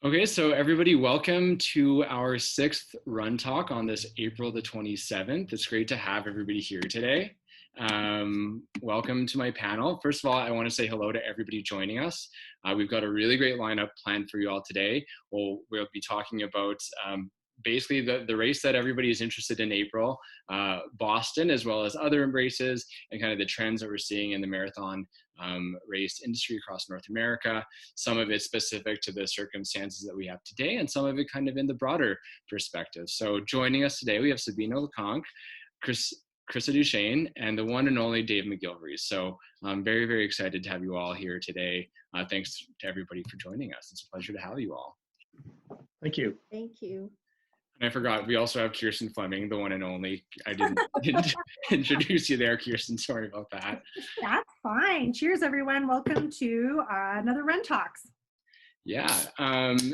Okay, so everybody, welcome to our sixth Run Talk on this April the 27th. It's great to have everybody here today. Welcome to my panel. First of all, I want to say hello to everybody joining us. We've got a really great lineup planned for you all today. We'll be talking about basically the race that everybody is interested in April, Boston, as well as other races and kind of the trends that we're seeing in the marathon race industry across North America. Some of it specific to the circumstances that we have today, and some of it kind of in the broader perspective. So joining us today, we have Sabina Lokanc, Krista DuChene, and the one and only Dave McGillivary. So I'm very, very excited to have you all here today. Thanks to everybody for joining us. It's a pleasure to have you all. Thank you. Thank you. And I forgot, we also have Kirsten Fleming, the one and only. I didn't introduce you there, Kirsten. Sorry about that. That's fine. Cheers, everyone. Welcome to another RUNTalks. Yeah,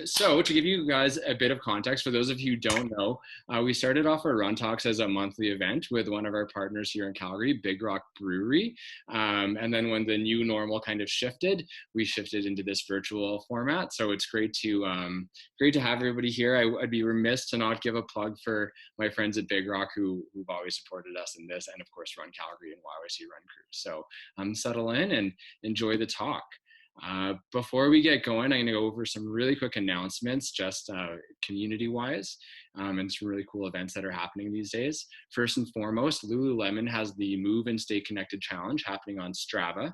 so to give you guys a bit of context, for those of you who don't know, we started off our RUNTalks as a monthly event with one of our partners here in Calgary, Big Rock Brewery. And then when the new normal kind of shifted, we shifted into this virtual format. So it's great to have everybody here. I'd be remiss to not give a plug for my friends at Big Rock who've always supported us in this, and of course Run Calgary and YYC Run Crew. So settle in and enjoy the talk. Before we get going, I'm going to go over some really quick announcements, just community-wise, and some really cool events that are happening these days. First and foremost, Lululemon has the Move and Stay Connected Challenge happening on Strava.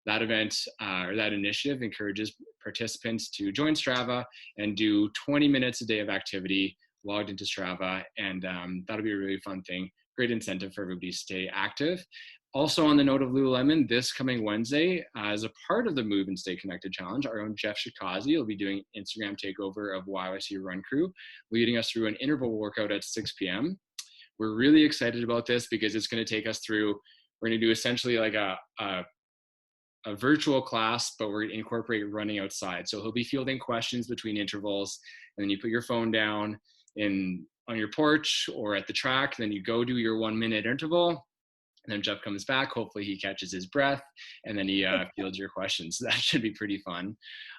That event, or that initiative, encourages participants to join Strava and do 20 minutes a day of activity logged into Strava, and that'll be a really fun thing. Great incentive for everybody to stay active. Also on the note of Lululemon, this coming Wednesday, as a part of the Move and Stay Connected Challenge, our own Jeff Shikazi will be doing Instagram takeover of YYC Run Crew, leading us through an interval workout at 6 p.m. We're really excited about this because it's going to take us through, we're going to do essentially like a virtual class, but we're going to incorporate running outside. So he'll be fielding questions between intervals, and then you put your phone down on your porch or at the track, then you go do your 1 minute interval. And then Jeff comes back, hopefully he catches his breath, and then he fields your questions. So that should be pretty fun.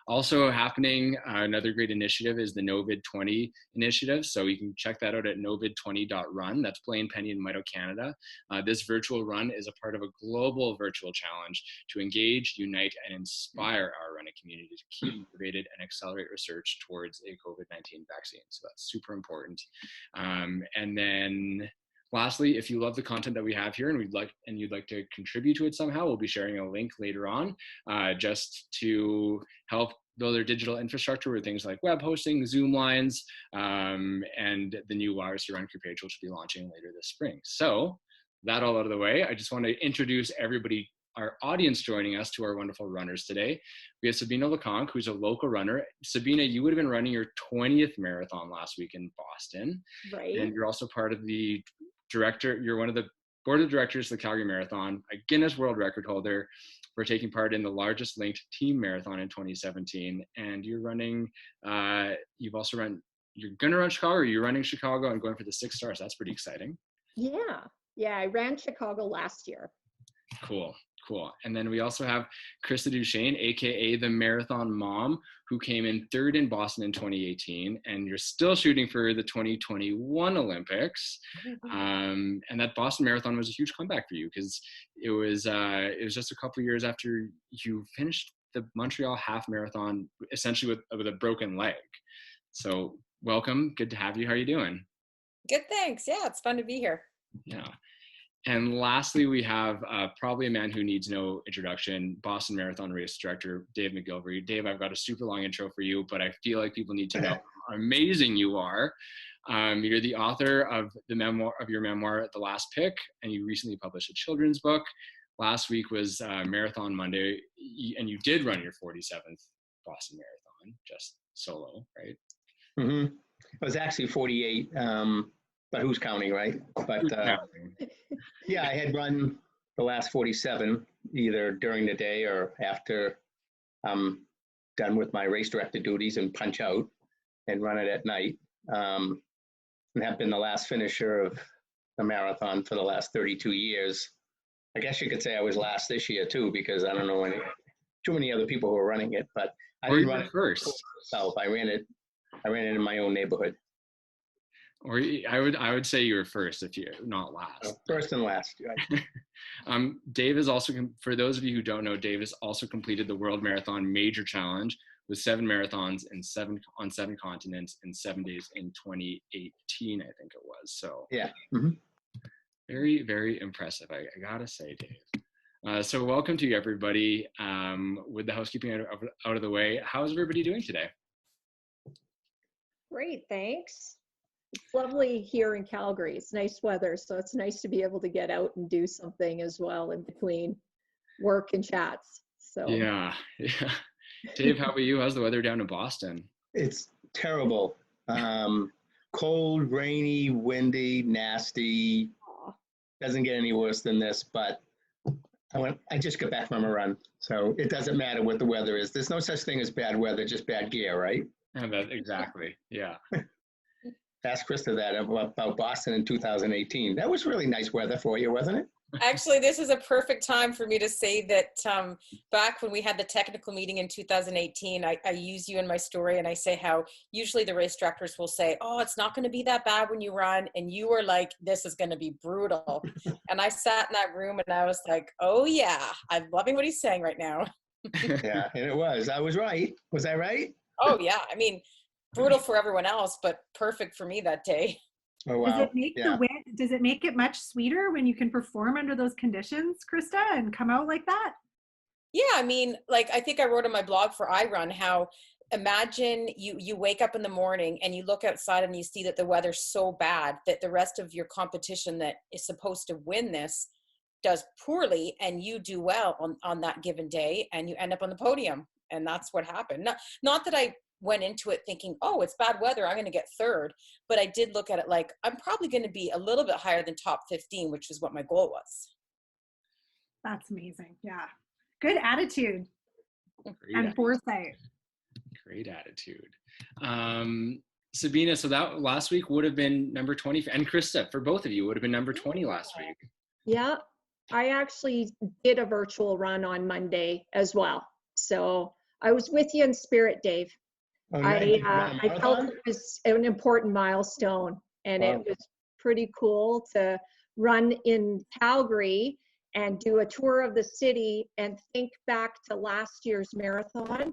Also happening, another great initiative is the NoVid20 initiative. So you can check that out at novid20.run. That's Blaine, Penny, and Mito, Canada. This virtual run is a part of a global virtual challenge to engage, unite, and inspire our running community to keep motivated and accelerate research towards a COVID-19 vaccine. So that's super important. And then lastly, if you love the content that we have here and you'd like to contribute to it somehow, we'll be sharing a link later on just to help build our digital infrastructure with things like web hosting, Zoom lines, and the new YYC Run Crew page, which will be launching later this spring. So that all out of the way, I just want to introduce everybody, our audience joining us, to our wonderful runners today. We have Sabina Lokanc, who's a local runner. Sabina, you would have been running your 20th marathon last week in Boston. Right. And you're also part of the you're one of the board of directors of the Calgary Marathon, a Guinness World Record holder for taking part in the largest linked team marathon in 2017. And you're running, you're going to run Chicago, or you're running Chicago and going for the 6 stars. That's pretty exciting. Yeah, I ran Chicago last year. Cool. And then we also have Krista DuChene, aka the Marathon Mom, who came in 3rd in Boston in 2018, and you're still shooting for the 2021 Olympics. And that Boston Marathon was a huge comeback for you because it was just a couple of years after you finished the Montreal half marathon, essentially with a broken leg. So welcome, good to have you. How are you doing? Good, thanks. Yeah, it's fun to be here. Yeah. And lastly, we have probably a man who needs no introduction, Boston Marathon race director, Dave McGillivary. Dave, I've got a super long intro for you, but I feel like people need to know how amazing you are. You're the author of your memoir, The Last Pick, and you recently published a children's book. Last week was Marathon Monday, and you did run your 47th Boston Marathon, just solo, right? Mm-hmm. It was actually 48. But who's counting, right? But yeah, I had run the last 47 either during the day or after I'm done with my race director duties and punch out and run it at night. And have been the last finisher of the marathon for the last 32 years. I guess you could say I was last this year too, because I don't know too many other people who are running it, but I didn't run it first. South. I ran it I ran it in my own neighborhood. Or I would say you were first, if you're not last. First and last. Right. Dave is also, for those of you who don't know, Dave has also completed the World Marathon Major Challenge with 7 marathons on 7 continents in 7 days in 2018, I think it was. So yeah, mm-hmm. Very, very impressive, I gotta say, Dave. So welcome to you, everybody. With the housekeeping out of the way, how's everybody doing today? Great, thanks. It's lovely here in Calgary. It's nice weather, so it's nice to be able to get out and do something as well in between work and chats. So yeah. Dave, how about you? How's the weather down in Boston? It's terrible. Cold, rainy, windy, nasty. Doesn't get any worse than this, but I just got back from a run, so it doesn't matter what the weather is. There's no such thing as bad weather, just bad gear, right? Exactly, yeah. Ask Krista that about Boston in 2018. That was really nice weather for you, wasn't it? Actually, this is a perfect time for me to say that back when we had the technical meeting in 2018, I use you in my story, and I say how usually the race directors will say, oh, it's not going to be that bad when you run. And you were like, this is going to be brutal. And I sat in that room and I was like, oh yeah, I'm loving what he's saying right now. Yeah, and it was. I was right. Was I right? Oh yeah. I mean, brutal for everyone else, but perfect for me that day. Oh, wow. Does it make it much sweeter when you can perform under those conditions, Krista, and come out like that? Yeah, I mean, like I think I wrote on my blog for iRun how imagine you wake up in the morning and you look outside and you see that the weather's so bad that the rest of your competition that is supposed to win this does poorly, and you do well on that given day and you end up on the podium. And that's what happened. Not that I went into it thinking, oh, it's bad weather, I'm going to get third. But I did look at it like, I'm probably going to be a little bit higher than top 15, which is what my goal was. That's amazing. Yeah. Good attitude and foresight. Great attitude. Sabina, so that last week would have been number 20, and Krista, for both of you, would have been number 20 last week. Yeah, I actually did a virtual run on Monday as well. So I was with you in spirit, Dave. Oh, I felt it was an important milestone, and It was pretty cool to run in Calgary and do a tour of the city and think back to last year's marathon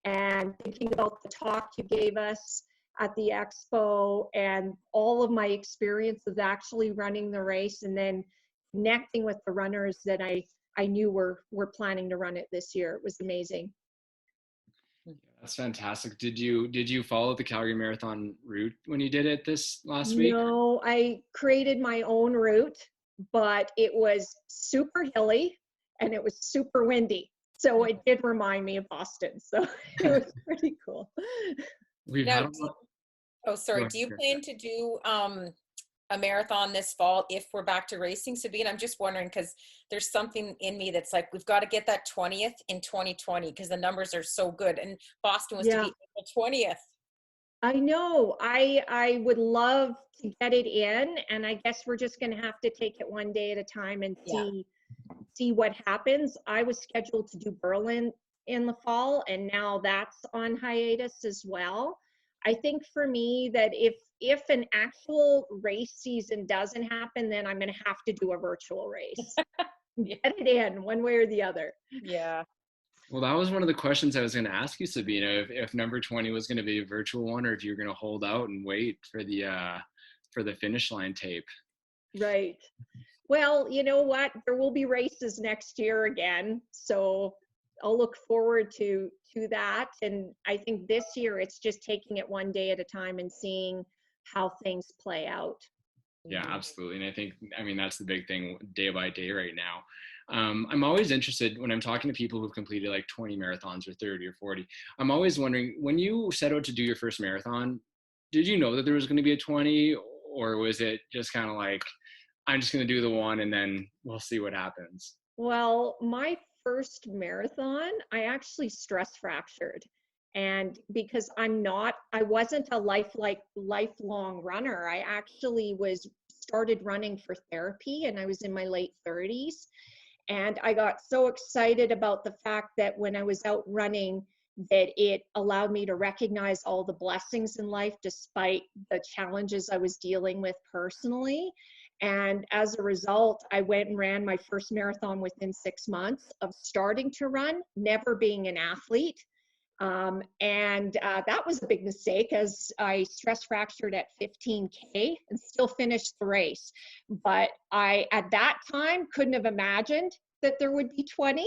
and thinking about the talk you gave us at the expo and all of my experiences actually running the race, and then connecting with the runners that I knew were planning to run it this year. It was amazing. That's fantastic. Did you follow the Calgary Marathon route when you did it this last week? No, I created my own route, but it was super hilly and it was super windy. So it did remind me of Boston. So it was pretty cool. Do you plan to do a marathon this fall if we're back to racing, Sabina? I'm just wondering because there's something in me that's like, we've got to get that 20th in 2020 because the numbers are so good, and Boston was to be April 20th. I know. I would love to get it in, and I guess we're just going to have to take it one day at a time and see what happens. I was scheduled to do Berlin in the fall, and now that's on hiatus as well. I think for me that if an actual race season doesn't happen, then I'm going to have to do a virtual race. Get it in one way or the other. Yeah. Well, that was one of the questions I was going to ask you, Sabina, if number 20 was going to be a virtual one, or if you're going to hold out and wait for the finish line tape. Right. Well, you know what? There will be races next year again, so I'll look forward to that. And I think this year it's just taking it one day at a time and seeing how things play out. Yeah, absolutely. And I mean, that's the big thing day by day right now. I'm always interested when I'm talking to people who've completed like 20 marathons or 30 or 40. I'm always wondering, when you set out to do your first marathon, did you know that there was going to be a 20, or was it just kind of like, I'm just going to do the one and then we'll see what happens? Well, my first marathon, I actually stress fractured. And because I wasn't a lifelong runner. I actually started running for therapy, and I was in my late 30s. And I got so excited about the fact that when I was out running, that it allowed me to recognize all the blessings in life despite the challenges I was dealing with personally. And as a result, I went and ran my first marathon within 6 months of starting to run, never being an athlete. That was a big mistake, as I stress fractured at 15K and still finished the race. But I, at that time, couldn't have imagined that there would be 20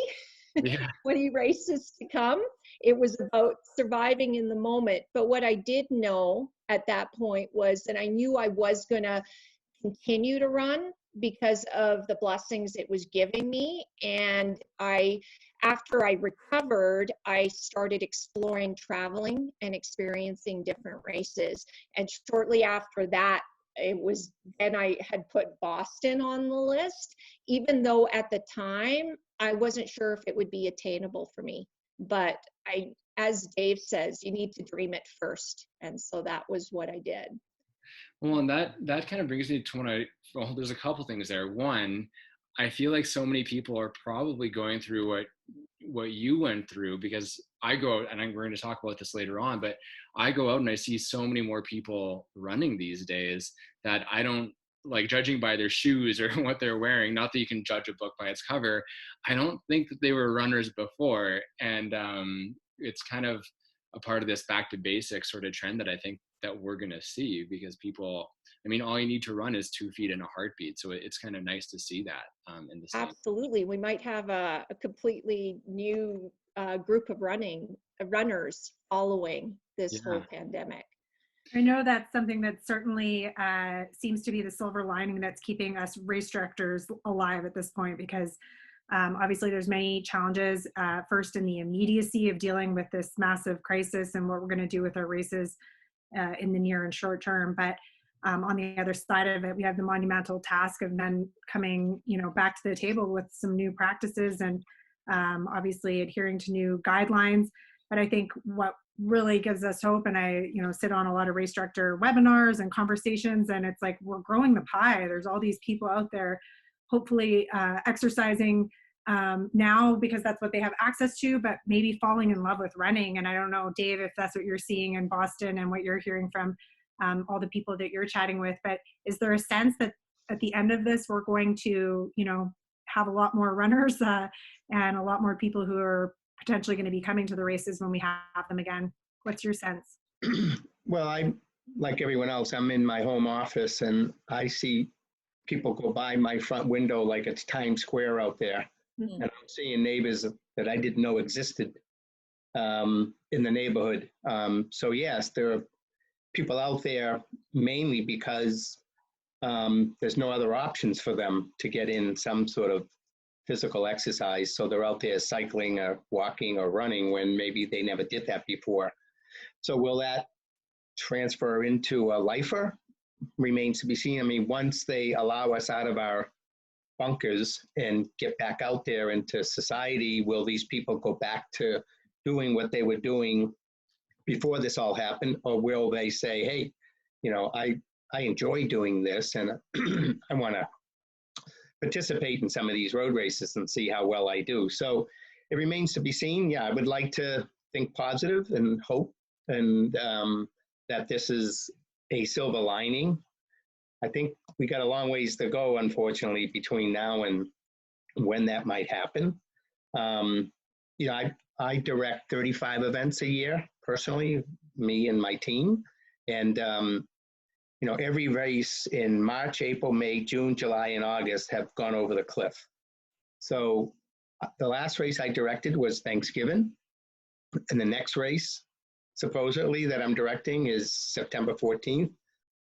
races to come. It was about surviving in the moment. But what I did know at that point was that I knew I was going to continue to run because of the blessings it was giving me. And after I recovered, I started exploring traveling and experiencing different races. And shortly after that, then I had put Boston on the list, even though at the time I wasn't sure if it would be attainable for me. But as Dave says, you need to dream it first. And so that was what I did. Well, and that kind of brings me to there's a couple things there. One, I feel like so many people are probably going through what you went through, because I go out, and we're going to talk about this later on, but I go out and I see so many more people running these days that I don't, like, judging by their shoes or what they're wearing, not that you can judge a book by its cover, I don't think that they were runners before. And it's kind of a part of this back to basics sort of trend that I think that we're going to see, because people, I mean, all you need to run is 2 feet and a heartbeat. So it's kind of nice to see that in the same. Absolutely. We might have a completely new group of runners following this whole pandemic. I know that's something that certainly seems to be the silver lining that's keeping us race directors alive at this point, because obviously there's many challenges, first in the immediacy of dealing with this massive crisis and what we're going to do with our races in the near and short term. But on the other side of it, we have the monumental task of then coming, back to the table with some new practices and obviously adhering to new guidelines. But I think what really gives us hope, and I, sit on a lot of race director webinars and conversations, and it's like, we're growing the pie. There's all these people out there, hopefully exercising now because that's what they have access to, but maybe falling in love with running. And I don't know, Dave, if that's what you're seeing in Boston and what you're hearing from all the people that you're chatting with, but is there a sense that at the end of this, we're going to, have a lot more runners and a lot more people who are potentially going to be coming to the races when we have them again? What's your sense? Well, I, like everyone else, I'm in my home office and I see people go by my front window like it's Times Square out there. Mm-hmm. And I'm seeing neighbors that I didn't know existed in the neighborhood. So yes, there are people out there mainly because there's no other options for them to get in some sort of physical exercise. So they're out there cycling or walking or running when maybe they never did that before. So will that transfer into a lifer? Remains to be seen. I mean, once they allow us out of our bunkers and get back out there into society, will these people go back to doing what they were doing before this all happened? Or will they say, hey, I enjoy doing this and I want to participate in some of these road races and see how well I do. So it remains to be seen. Yeah, I would like to think positive and hope and that this is a silver lining. I think we got a long ways to go, unfortunately, between now and when that might happen. I direct 35 events a year personally, me and my team. And every race in March, April, May, June, July, and August have gone over the cliff. So the last race I directed was Thanksgiving. And the next race, supposedly, that I'm directing is September 14th,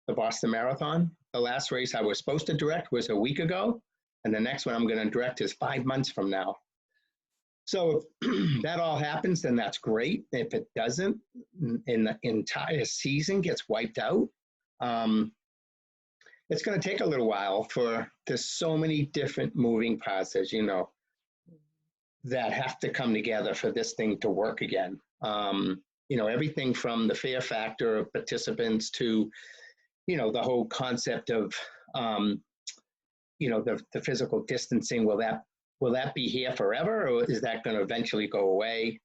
the Boston Marathon. The last race I was supposed to direct was a week ago. And the next one I'm going to direct is 5 months from now. So if that all happens, then that's great. If it doesn't, and the entire season gets wiped out, it's going to take a little while there's so many different moving parts, as you know, that have to come together for this thing to work again. Everything from the fear factor of participants to, the whole concept of, the physical distancing. Will that be here forever, or is that going to eventually go away?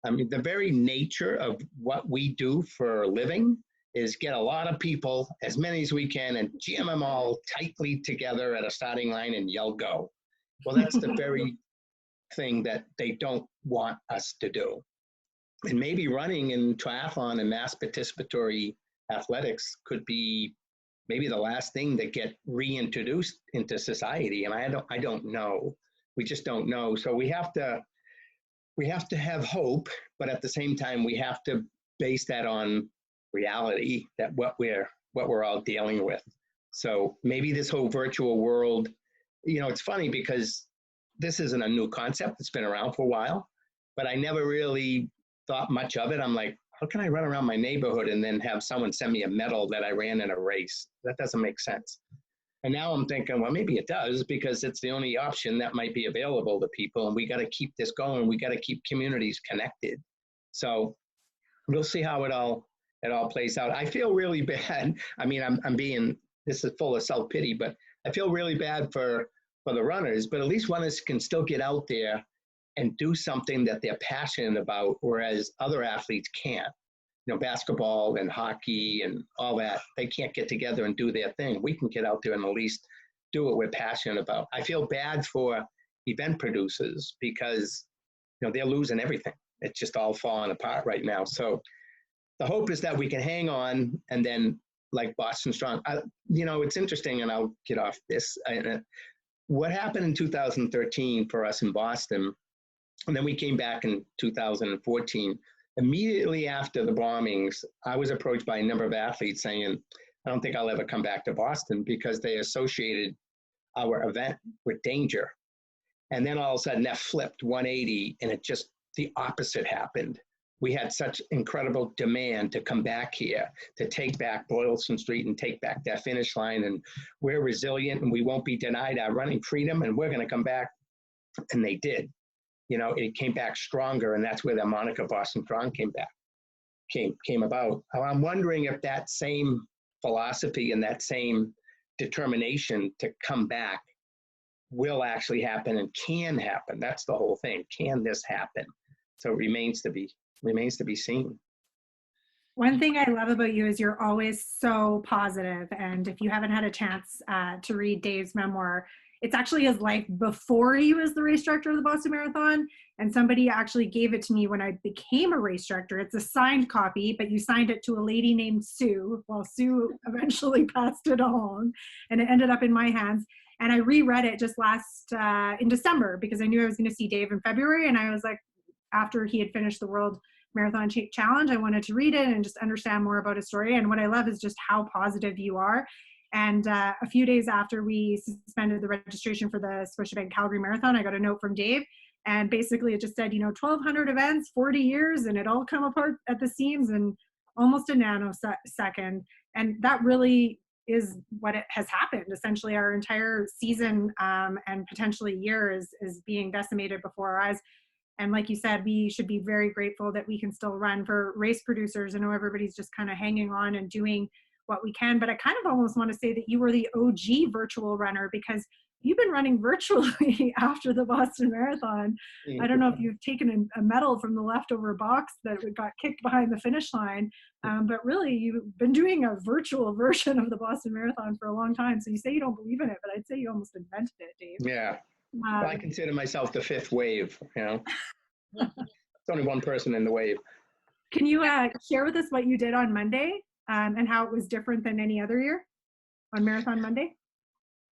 I mean, the very nature of what we do for a living is get a lot of people, as many as we can, and jam them all tightly together at a starting line and yell go. Well, that's the very thing that they don't want us to do. And maybe running in triathlon and mass participatory athletics could be maybe the last thing that get reintroduced into society. And I don't know. We just don't know. So we have to have hope, but at the same time, we have to base that on reality, that what we're all dealing with. So maybe this whole virtual world, it's funny because this isn't a new concept. It's been around for a while, but I never really thought much of it. I'm like, how can I run around my neighborhood and then have someone send me a medal that I ran in a race? That doesn't make sense. And now I'm thinking, well, maybe it does, because it's the only option that might be available to people. And we got to keep this going. We got to keep communities connected. So we'll see how it all plays out. I feel really bad. I mean, this is full of self-pity, but I feel really bad for the runners, but at least runners can still get out there and do something that they're passionate about, whereas other athletes can't. Basketball and hockey and all that, they can't get together and do their thing. We can get out there and at least do what we're passionate about. I feel bad for event producers because, they're losing everything. It's just all falling apart right now. So the hope is that we can hang on, and then like Boston Strong, it's interesting, and I'll get off this. What happened in 2013 for us in Boston, and then we came back in 2014, immediately after the bombings, I was approached by a number of athletes saying, I don't think I'll ever come back to Boston, because they associated our event with danger. And then all of a sudden that flipped 180, and the opposite happened. We had such incredible demand to come back here, to take back Boylston Street and take back that finish line. And we're resilient, and we won't be denied our running freedom, and we're going to come back. And they did. It came back stronger, and that's where the moniker Boston Strong came about. I'm wondering if that same philosophy and that same determination to come back will actually happen and can happen. That's the whole thing. Can this happen? So it remains to be seen. One thing I love about you is you're always so positive. And if you haven't had a chance to read Dave's memoir, it's actually his life before he was the race director of the Boston Marathon. And somebody actually gave it to me when I became a race director. It's a signed copy, but you signed it to a lady named Sue. Well, Sue eventually passed it along, and it ended up in my hands. And I reread it just in December, because I knew I was going to see Dave in February. And I was like, after he had finished the World Marathon Challenge, I wanted to read it and just understand more about his story. And what I love is just how positive you are. And a few days after we suspended the registration for the Scotiabank Calgary Marathon, I got a note from Dave. And basically it just said, 1,200 events, 40 years, and it all come apart at the seams in almost a nanosecond. And that really is what has happened. Essentially, our entire season and potentially year is being decimated before our eyes. And like you said, we should be very grateful that we can still run. For race producers, I know everybody's just kind of hanging on and doing what we can, but I kind of almost want to say that you were the OG virtual runner, because you've been running virtually after the Boston Marathon. I don't know if you've taken a medal from the leftover box that got kicked behind the finish line, but really you've been doing a virtual version of the Boston Marathon for a long time. So you say you don't believe in it, but I'd say you almost invented it, Dave. Yeah. Well, I consider myself the fifth wave, There's only one person in the wave. Can you share with us what you did on Monday and how it was different than any other year on Marathon Monday?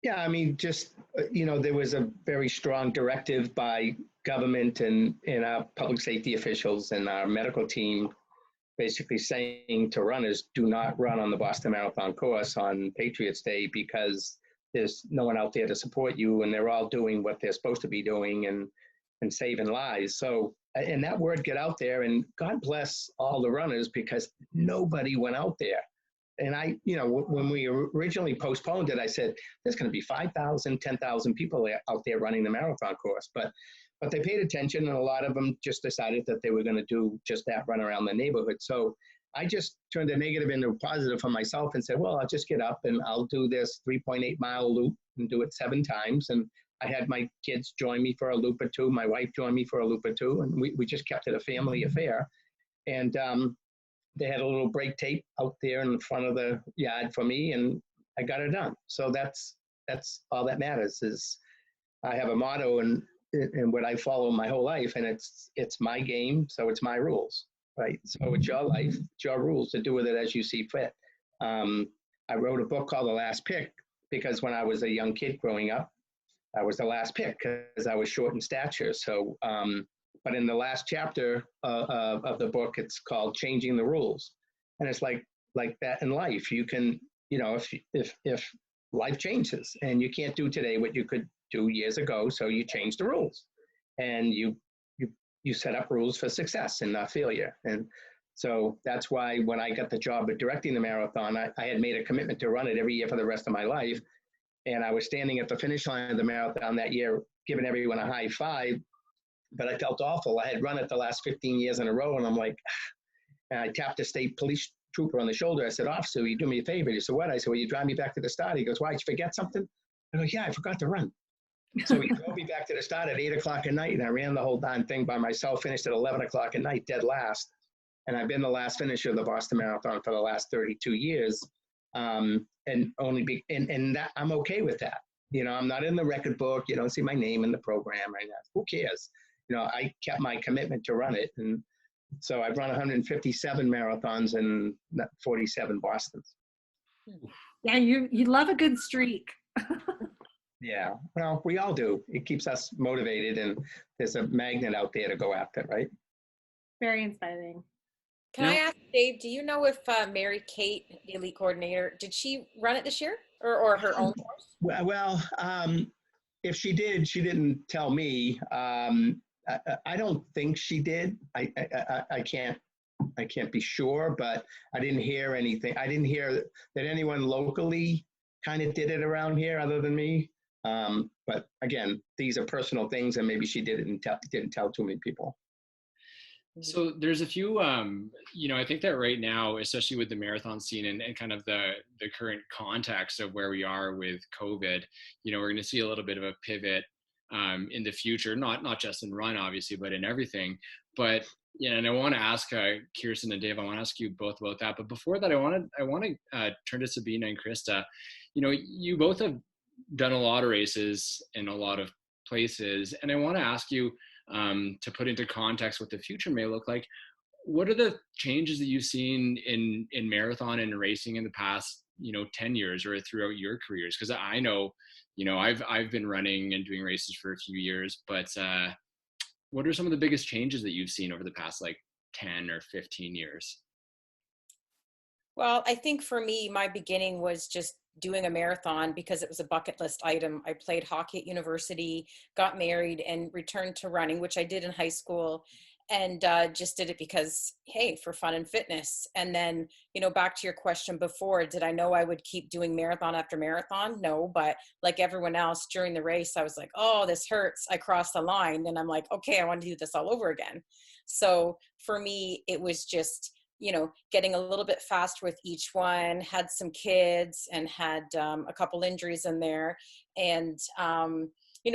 Yeah, I mean, just, there was a very strong directive by government and our public safety officials and our medical team, basically saying to runners, do not run on the Boston Marathon course on Patriots Day, because there's no one out there to support you, and they're all doing what they're supposed to be doing and saving lives. So, and that word got out there, and God bless all the runners, because nobody went out there. And when we originally postponed it, I said, there's going to be 5,000, 10,000 people out there running the marathon course. But they paid attention, and a lot of them just decided that they were going to do just that, run around the neighborhood. So I just turned a negative into a positive for myself and said, well, I'll just get up and I'll do this 3.8 mile loop and do it 7 times. And I had my kids join me for a loop or two. My wife joined me for a loop or two, and we just kept it a family affair. And they had a little brake tape out there in front of the yard for me, and I got it done. So that's all that matters. Is I have a motto and what I follow my whole life, and it's my game, so it's my rules, right? So it's your life, it's your rules to do with it as you see fit. I wrote a book called The Last Pick because when I was a young kid growing up, I was the last pick because I was short in stature. So, but in the last chapter of the book, it's called Changing the Rules, and it's like that in life. You can, if life changes and you can't do today what you could do years ago, so you change the rules, and you set up rules for success and not failure. And so that's why when I got the job of directing the marathon, I had made a commitment to run it every year for the rest of my life. And I was standing at the finish line of the marathon that year, giving everyone a high five, but I felt awful. I had run it the last 15 years in a row, and I'm like, and I tapped a state police trooper on the shoulder. I said, "Officer, will you do me a favor?" He said, "What?" I said, "Will you drive me back to the start?" He goes, "Why, did you forget something?" I go, "Yeah, I forgot to run." So he drove me back to the start at 8 o'clock at night, and I ran the whole darn thing by myself, finished at 11 o'clock at night, dead last. And I've been the last finisher of the Boston Marathon for the last 32 years. And that I'm okay with that. I'm not in the record book. You don't see my name in the program right now. Who cares? I kept my commitment to run it. And so I've run 157 marathons and 47 Bostons. Yeah, you love a good streak. Yeah, well, we all do. It keeps us motivated, and there's a magnet out there to go after, right? Very inspiring. Can I ask Dave, do you know if Mary Kate, the elite coordinator, did she run it this year or her own course? Well, if she did, she didn't tell me. I don't think she did. I can't be sure, but I didn't hear anything. I didn't hear that anyone locally kind of did it around here other than me. But again, these are personal things, and maybe she didn't tell too many people. So there's a few, I think that right now, especially with the marathon scene and kind of the current context of where we are with COVID, we're going to see a little bit of a pivot in the future, not just in run, obviously, but in everything. But and I want to ask Kirsten and Dave, I want to ask you both about that. But before that, I want to turn to Sabina and Krista. You both have done a lot of races in a lot of places, and I want to ask you, to put into context what the future may look like, what are the changes that you've seen in marathon and racing in the past 10 years or throughout your careers? Because I know I've been running and doing races for a few years, but what are some of the biggest changes that you've seen over the past 10 or 15 years? Well, I think for me, my beginning was just doing a marathon because it was a bucket list item. I played hockey at university, got married, and returned to running, which I did in high school, and just did it because, hey, for fun and fitness. And then, back to your question before, did I know I would keep doing marathon after marathon? No, but like everyone else during the race, I was like, oh, this hurts. I crossed the line. And I'm like, okay, I want to do this all over again. So for me, it was just, getting a little bit faster with each one, had some kids and had a couple injuries in there. And,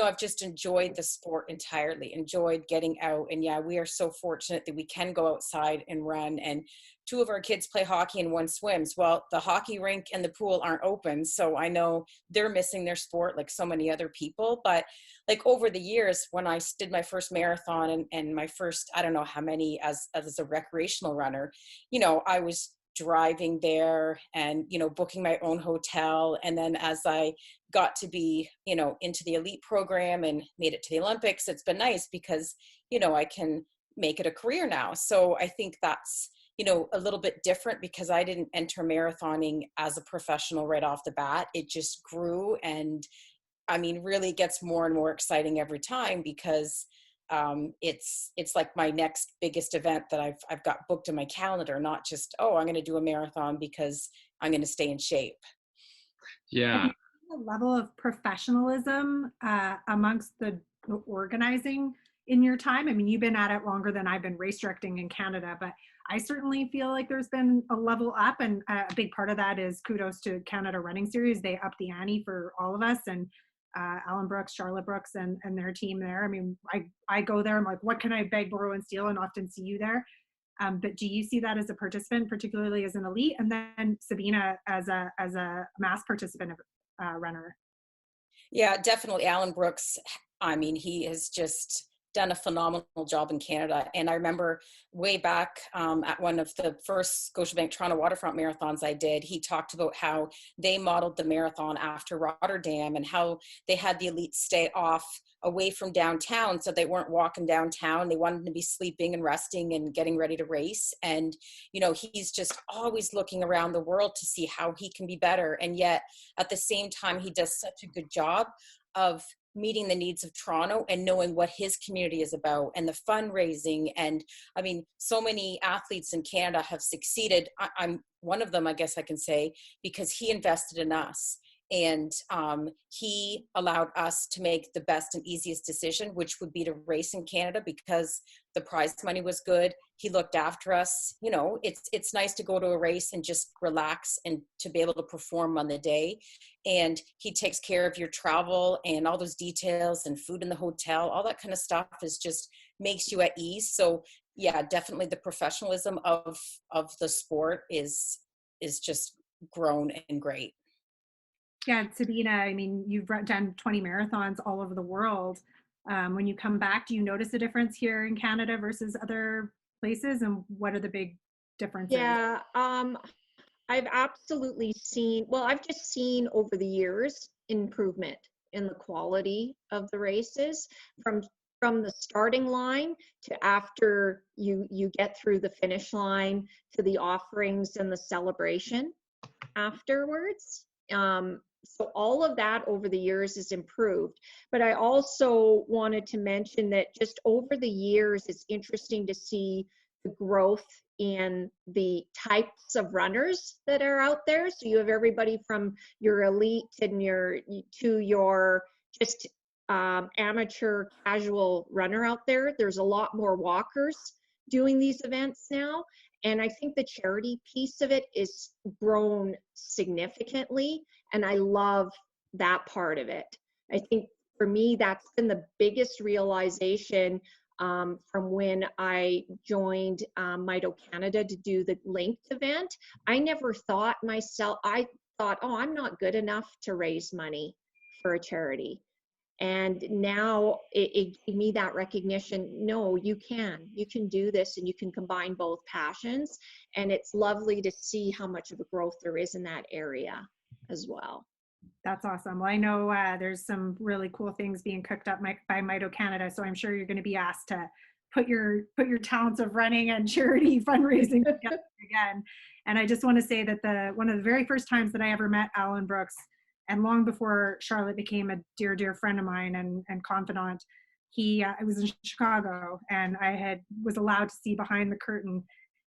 I've just enjoyed the sport entirely, enjoyed getting out. And yeah, we are so fortunate that we can go outside and run. And 2 of our kids play hockey and 1 swims. Well, the hockey rink and the pool aren't open. So I know they're missing their sport like so many other people. But over the years, when I did my first marathon and my first, I don't know how many as a recreational runner, I was driving there and, booking my own hotel. And then as I got to be, into the elite program and made it to the Olympics, it's been nice because, I can make it a career now. So I think that's, a little bit different because I didn't enter marathoning as a professional right off the bat. It just grew, and really gets more and more exciting every time because it's like my next biggest event that I've got booked in my calendar, not just, oh, I'm going to do a marathon because I'm going to stay in shape. Yeah. The level of professionalism amongst the organizing in your time. You've been at it longer than I've been race directing in Canada, but I certainly feel like there's been a level up, and a big part of that is kudos to Canada Running Series. They upped the ante for all of us, and Alan Brooks, Charlotte Brooks, and their team there. I mean, I go there, I'm like, what can I beg, borrow, and steal, and often see you there. But do you see that as a participant, particularly as an elite, and then Sabina as a mass participant runner? Yeah, definitely. Alan Brooks, I mean, he has just done a phenomenal job in Canada. And I remember way back at one of the first Scotiabank Toronto Waterfront marathons I did, he talked about how they modeled the marathon after Rotterdam and how they had the elites stay off away from downtown so they weren't walking downtown. They wanted to be sleeping and resting and getting ready to race. And, you know, he's just always looking around the world to see how he can be better. And yet at the same time, he does such a good job of meeting the needs of Toronto and knowing what his community is about and the fundraising. And I mean, so many athletes in Canada have succeeded. I'm one of them, I guess I can say, because he invested in us. And he allowed us to make the best and easiest decision, which would be to race in Canada because the prize money was good. He looked after us. You know, it's nice to go to a race and just relax and to be able to perform on the day. And he takes care of your travel and all those details and food in the hotel, all that kind of stuff is just makes you at ease. So yeah, definitely the professionalism of the sport is just grown and great. Yeah, Sabina, I mean, you've done 20 marathons all over the world. When you come back, do you notice a difference here in Canada versus other places? And what are the big differences? Yeah, I've absolutely seen, well, I've just seen over the years improvement in the quality of the races from the starting line to after you get through the finish line to the offerings and the celebration afterwards. So all of that over the years has improved. But I also wanted to mention that just over the years, it's interesting to see the growth in the types of runners that are out there. So you have everybody from your elite and your just amateur casual runner out there. There's a lot more walkers doing these events now. And I think the charity piece of it is grown significantly. And I love that part of it. I think for me, that's been the biggest realization from when I joined Mito Canada to do the linked event. I never thought myself, I thought, oh, I'm not good enough to raise money for a charity. And now it gave me that recognition. No, you can do this and you can combine both passions. And it's lovely to see how much of a growth there is in that area as well. That's awesome. Well, I know there's some really cool things being cooked up by Mito Canada. So I'm sure you're going to be asked to put your talents of running and charity fundraising together again. And I just want to say that one of the very first times that I ever met Alan Brooks, and long before Charlotte became a dear, dear friend of mine and confidant, I was in Chicago and I was allowed to see behind the curtain.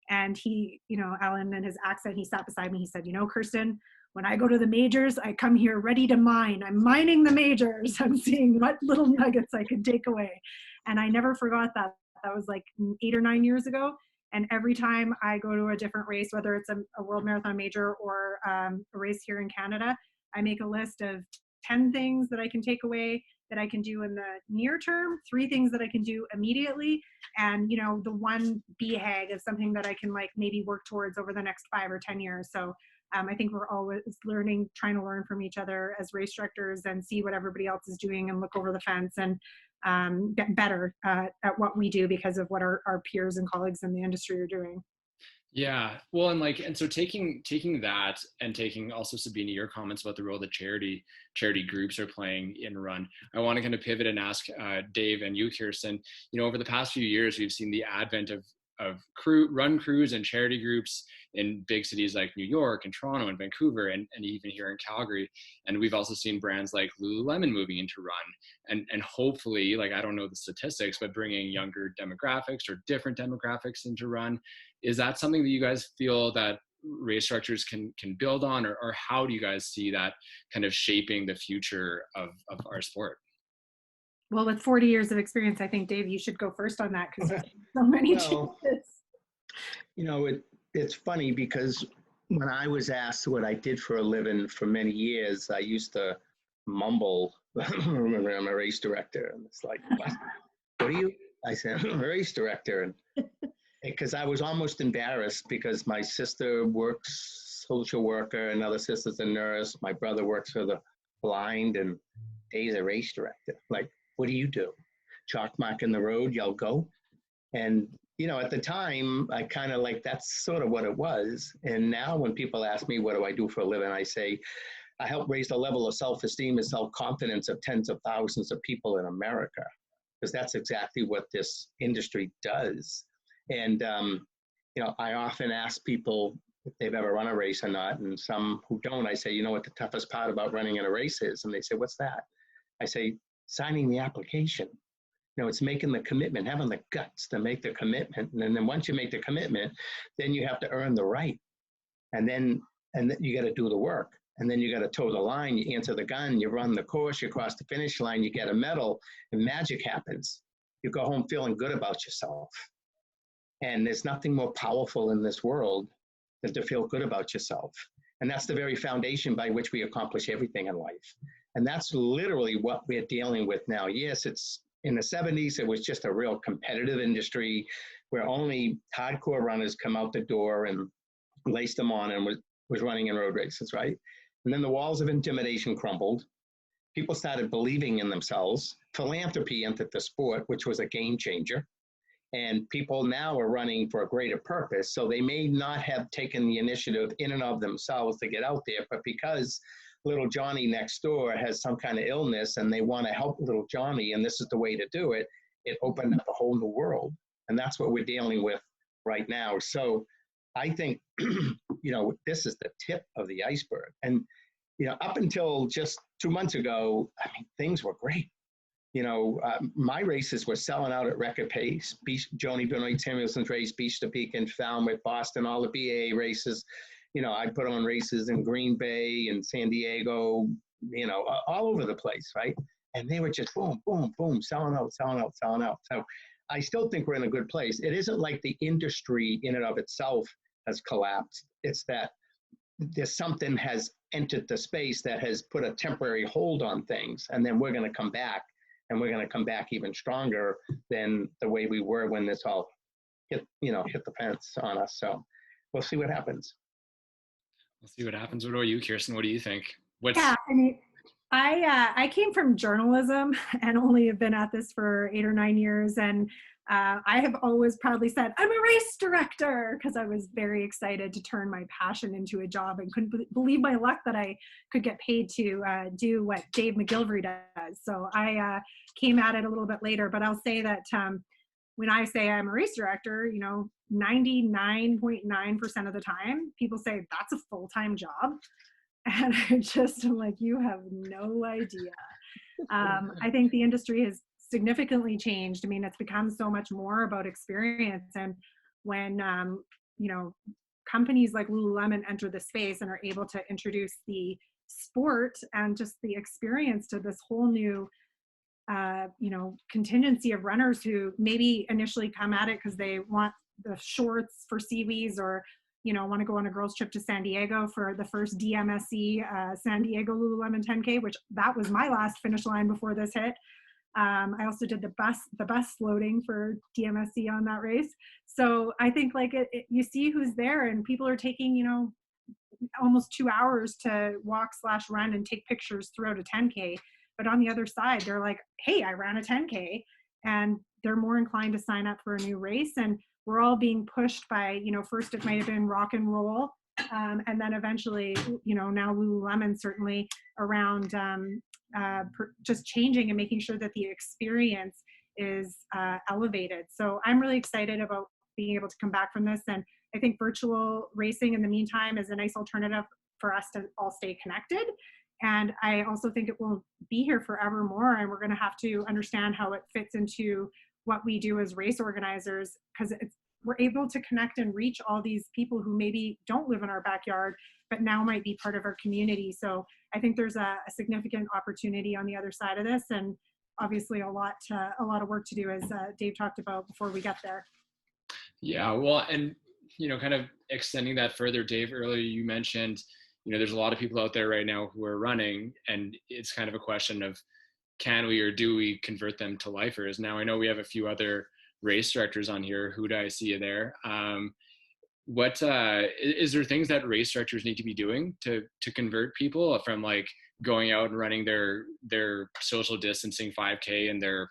And he, you know, Alan and his accent, he sat beside me. He said, you know, Kirsten, when I go to the majors, I come here ready to mine. I'm mining the majors. I'm seeing what little nuggets I can take away. And I never forgot that. That was like 8 or 9 years ago. And every time I go to a different race, whether it's a World Marathon Major or a race here in Canada, I make a list of 10 things that I can take away that I can do in the near term, 3 things that I can do immediately, and, you know, the one BHAG of something that I can like maybe work towards over the next 5 or 10 years. So I think we're always trying to learn from each other as race directors and see what everybody else is doing and look over the fence and get better at what we do because of what our peers and colleagues in the industry are doing. Yeah, well, and so taking that and taking also, Sabina, your comments about the role that charity groups are playing in Run, I want to kind of pivot and ask Dave and you, Kirsten, you know, over the past few years, we've seen the advent of run crews and charity groups in big cities like New York and Toronto and Vancouver and even here in Calgary. And we've also seen brands like Lululemon moving into Run and hopefully, like, I don't know the statistics, but bringing younger demographics or different demographics into Run. Is that something that you guys feel that race directors can build on, or how do you guys see that kind of shaping the future of our sport? Well, with 40 years of experience, I think, Dave, you should go first on that because so many changes. You know, it's funny because when I was asked what I did for a living for many years, I used to mumble I'm a race director. And it's like, what are you? I said, I'm a race director. And because I was almost embarrassed because my sister works social worker, another sister's a nurse. My brother works for the blind, and Dave's a race director. Like, what do you do? Chalk mark in the road, y'all go. And, you know, at the time, I kind of like, that's sort of what it was. And now when people ask me, what do I do for a living? I say, I help raise the level of self-esteem and self-confidence of tens of thousands of people in America, because that's exactly what this industry does. And, you know, I often ask people if they've ever run a race or not, and some who don't, I say, you know what the toughest part about running in a race is? And they say, what's that? I say, signing the application. You know, it's making the commitment, having the guts to make the commitment. And then once you make the commitment, then you have to earn the right. And then you got to do the work. And then you got to toe the line, you answer the gun, you run the course, you cross the finish line, you get a medal, and magic happens. You go home feeling good about yourself. And there's nothing more powerful in this world than to feel good about yourself. And that's the very foundation by which we accomplish everything in life. And that's literally what we're dealing with now. Yes, it's in the 70s, it was just a real competitive industry where only hardcore runners come out the door and laced them on and was running in road races, right? And then the walls of intimidation crumbled. People started believing in themselves. Philanthropy entered the sport, which was a game changer. And people now are running for a greater purpose. So they may not have taken the initiative in and of themselves to get out there, but because little Johnny next door has some kind of illness and they want to help little Johnny, and this is the way to do it, it opened up a whole new world. And that's what we're dealing with right now. So I think, you know, this is the tip of the iceberg. And, you know, up until just 2 months ago, I mean, things were great. You know, my races were selling out at record pace. Joni Benoit Samuelson's race, Beach to Peak in Falmouth, Boston, all the BAA races. You know, I put on races in Green Bay and San Diego, you know, all over the place, right? And they were just boom, boom, boom, selling out, selling out, selling out. So I still think we're in a good place. It isn't like the industry in and of itself has collapsed. It's that there's something has entered the space that has put a temporary hold on things. And then we're going to come back, and we're going to come back even stronger than the way we were when this all hit the fence on us. So we'll see what happens. We'll see what happens. What about you, Kirsten? What do you think? Yeah, I mean, I came from journalism and only have been at this for 8 or 9 years. And I have always proudly said, I'm a race director, because I was very excited to turn my passion into a job and couldn't believe my luck that I could get paid to do what Dave McGillivary does. So I came at it a little bit later, but I'll say that when I say I'm a race director, you know, 99.9% of the time, people say that's a full-time job. And I'm like, you have no idea. I think the industry has significantly changed. I mean, it's become so much more about experience. And when, you know, companies like Lululemon enter the space and are able to introduce the sport and just the experience to this whole new, you know, contingency of runners who maybe initially come at it because they want the shorts for Seawees, or, you know, want to go on a girls trip to San Diego for the first DMSE San Diego Lululemon 10K, which that was my last finish line before this hit. I also did the bus loading for DMSC on that race. So I think like you see who's there, and people are taking, you know, almost 2 hours to walk/run and take pictures throughout a 10K. But on the other side, they're like, hey, I ran a 10K, and they're more inclined to sign up for a new race. And we're all being pushed by, you know, first it might have been rock and roll. And then eventually, you know, now Lululemon certainly around just changing and making sure that the experience is elevated. So I'm really excited about being able to come back from this. And I think virtual racing in the meantime is a nice alternative for us to all stay connected. And I also think it will be here forevermore. And we're going to have to understand how it fits into what we do as race organizers, because we're able to connect and reach all these people who maybe don't live in our backyard, but now might be part of our community. So I think there's a significant opportunity on the other side of this, and obviously a lot of work to do, as Dave talked about, before we get there. Yeah, well, and you know, kind of extending that further, Dave, earlier you mentioned, you know, there's a lot of people out there right now who are running, and it's kind of a question of, can we or do we convert them to lifers? Now, I know we have a few other race directors on here. Who do I see you there? What is there things that race directors need to be doing to convert people from like going out and running their social distancing 5K in their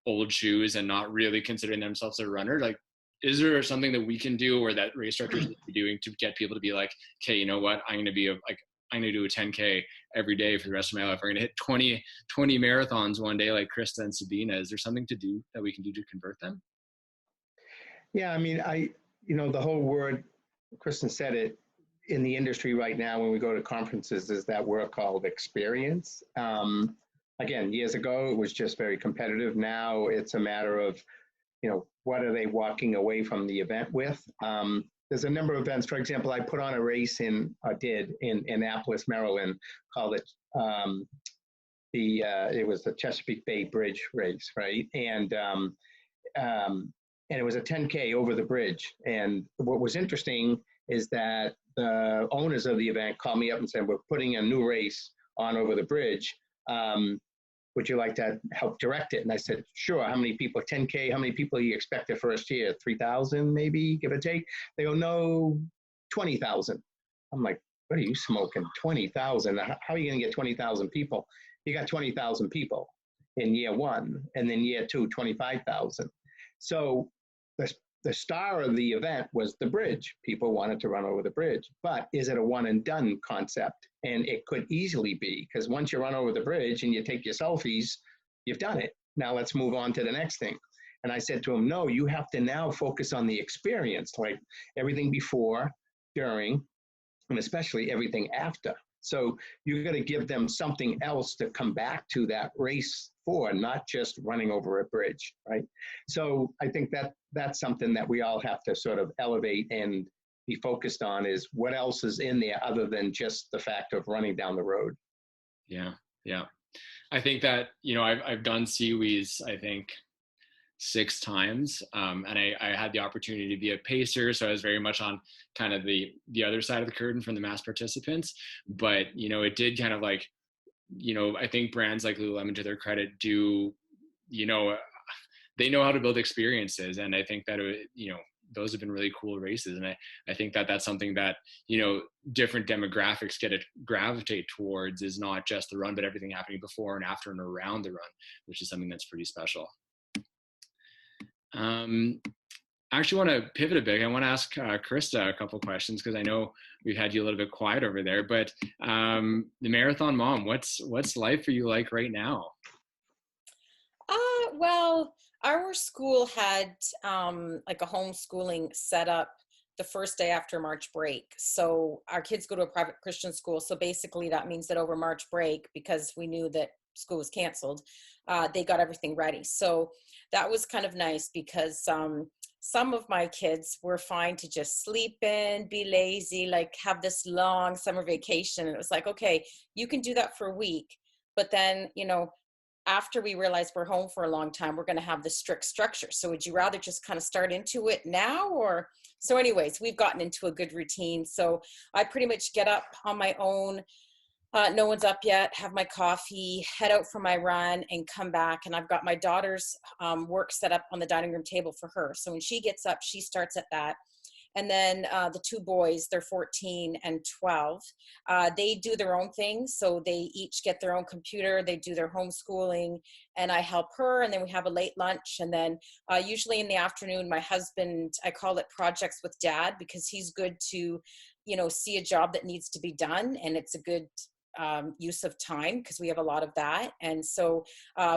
old shoes and not really considering themselves a runner? Like, is there something that we can do or that race directors need to be doing to get people to be like, okay, you know what, I'm going to do a 10K every day for the rest of my life. We're going to hit 20 marathons one day like Krista and Sabina. Is there something to do that we can do to convert them? Yeah, I mean, the whole word, Kristen said it, in the industry right now when we go to conferences is that word called experience. Again, years ago, it was just very competitive. Now it's a matter of, what are they walking away from the event with? There's a number of events. For example, I put on a race in Annapolis, Maryland, called it, it was the Chesapeake Bay Bridge race, right? And it was a 10K over the bridge. And what was interesting is that the owners of the event called me up and said, we're putting a new race on over the bridge. Would you like to help direct it? And I said, sure. How many people? 10K. How many people do you expect the first year? 3,000 maybe, give or take? They go, no, 20,000. I'm like, what are you smoking? 20,000? How are you going to get 20,000 people? You got 20,000 people in year one, and then year two, 25,000. So the star of the event was the bridge. People wanted to run over the bridge, but is it a one and done concept? And it could easily be, because once you run over the bridge and you take your selfies, you've done it. Now let's move on to the next thing. And I said to him, no, you have to now focus on the experience, like everything before, during, and especially everything after. So you're going to give them something else to come back to that race for, not just running over a bridge, right? So I think that's something that we all have to sort of elevate and be focused on, is what else is in there other than just the fact of running down the road. Yeah. I think that, I've done Seawees, I think 6 times. And I had the opportunity to be a pacer. So I was very much on kind of the other side of the curtain from the mass participants. But, it did kind of like, I think brands like Lululemon, to their credit, do, they know how to build experiences. And I think that, those have been really cool races. And I think that that's something that, different demographics get to gravitate towards, is not just the run, but everything happening before and after and around the run, which is something that's pretty special. I actually want to pivot a bit. I want to ask Krista a couple questions, because I know we've had you a little bit quiet over there, but the marathon mom, what's life for you like right now? Well, our school had like a homeschooling set up the first day after March break. So our kids go to a private Christian school. So basically that means that over March break, because we knew that school was canceled, they got everything ready. So that was kind of nice, because some of my kids were fine to just sleep in, be lazy, like have this long summer vacation. And it was like, okay, you can do that for a week. But then, after we realized we're home for a long time, we're going to have this strict structure. So would you rather just kind of start into it now? Or so anyways, we've gotten into a good routine. So I pretty much get up on my own. No one's up yet, have my coffee, head out for my run, and come back. And I've got my daughter's work set up on the dining room table for her. So when she gets up, she starts at that. And then the 2 boys, they're 14 and 12. They do their own things. So they each get their own computer. They do their homeschooling, and I help her. And then we have a late lunch. And then usually in the afternoon, my husband, I call it projects with dad, because he's good to, see a job that needs to be done. And it's a good use of time, because we have a lot of that. And so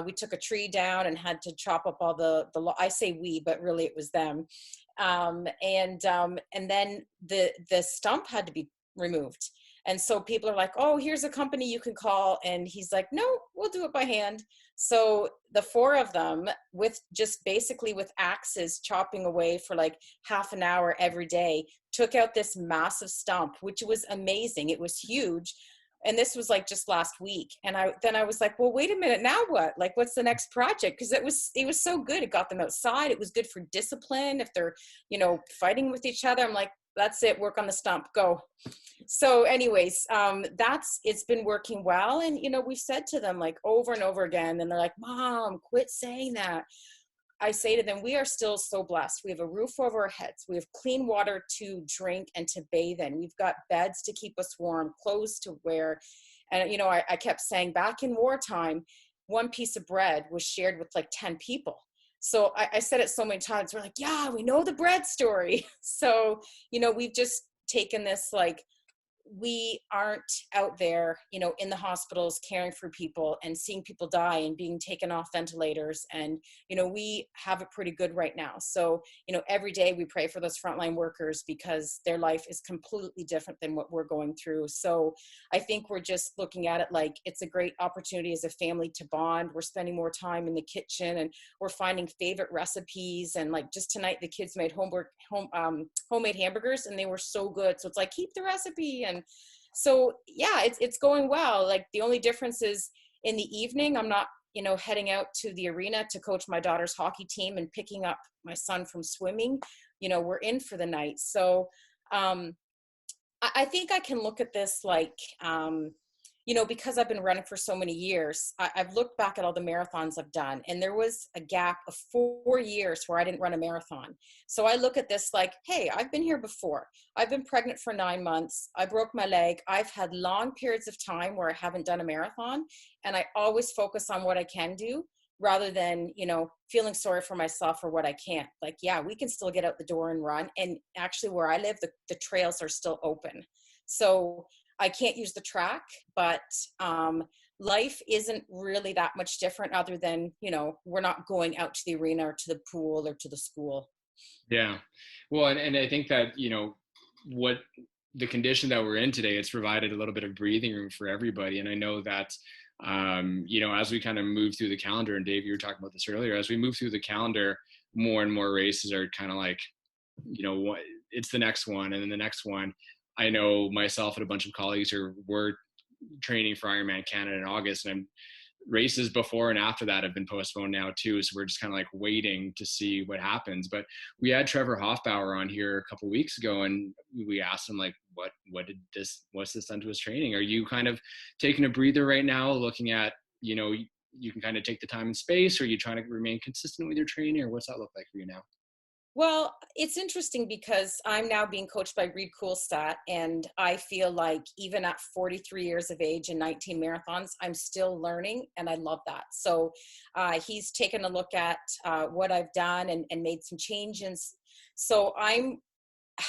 we took a tree down and had to chop up all the I say we, but really it was them. And then the stump had to be removed. And so people are like, oh, here's a company you can call. And he's like, no, we'll do it by hand. So the 4 of them, with just basically with axes, chopping away for like half an hour every day, took out this massive stump, which was amazing. It was huge. And this was like just last week. And I was like, well, wait a minute, now what? Like, what's the next project? Because it was so good. It got them outside. It was good for discipline. If they're, fighting with each other, I'm like, That's it. Work on the stump. Go. So anyways, it's been working well. And, you know, we've said to them like over and over again, and they're like, Mom, quit saying that. I say to them, we are still so blessed. We have a roof over our heads. We have clean water to drink and to bathe in. We've got beds to keep us warm, clothes to wear. And, you know, I kept saying back in wartime, one piece of bread was shared with like 10 people. So I said it so many times. We're like, yeah, we know the bread story. So, you know, we've just taken this, like, we aren't out there, you know, in the hospitals caring for people and seeing people die and being taken off ventilators. And, you know, we have it pretty good right now. So, you know, every day we pray for those frontline workers because their life is completely different than what we're going through. So I think we're just looking at it like it's a great opportunity as a family to bond. We're spending more time in the kitchen and we're finding favorite recipes. And like just tonight, the kids made homemade hamburgers and they were so good. So it's like, keep the recipe. And so, yeah, it's going well. Like the only difference is in the evening, I'm not, you know, heading out to the arena to coach my daughter's hockey team and picking up my son from swimming. You know, we're in for the night. So I think I can look at this like, you know, because I've been running for so many years, I've looked back at all the marathons I've done, and there was a gap of 4 years where I didn't run a marathon. So I look at this like, hey, I've been here before. I've been pregnant for 9 months. I broke my leg. I've had long periods of time where I haven't done a marathon, and I always focus on what I can do rather than, you know, feeling sorry for myself for what I can't. Like, yeah, we can still get out the door and run. And actually where I live, the trails are still open. So I can't use the track, but life isn't really that much different other than, you know, we're not going out to the arena or to the pool or to the school. Yeah. Well, and I think that, you know, what the condition that we're in today, it's provided a little bit of breathing room for everybody. And I know that, you know, as we kind of move through the calendar, and Dave, you were talking about this earlier, as we move through the calendar, more and more races are kind of like, you know, it's the next one and then the next one. I know myself and a bunch of colleagues were training for Ironman Canada in August, and races before and after that have been postponed now too. So we're just kind of like waiting to see what happens. But we had Trevor Hoffbauer on here a couple of weeks ago, and we asked him like, what's this done to his training? Are you kind of taking a breather right now, looking at, you know, you can kind of take the time and space, or are you trying to remain consistent with your training, or what's that look like for you now? Well, it's interesting because I'm now being coached by Reed Coolstat, and I feel like even at 43 years of age and 19 marathons, I'm still learning, and I love that. So he's taken a look at what I've done and made some changes. So I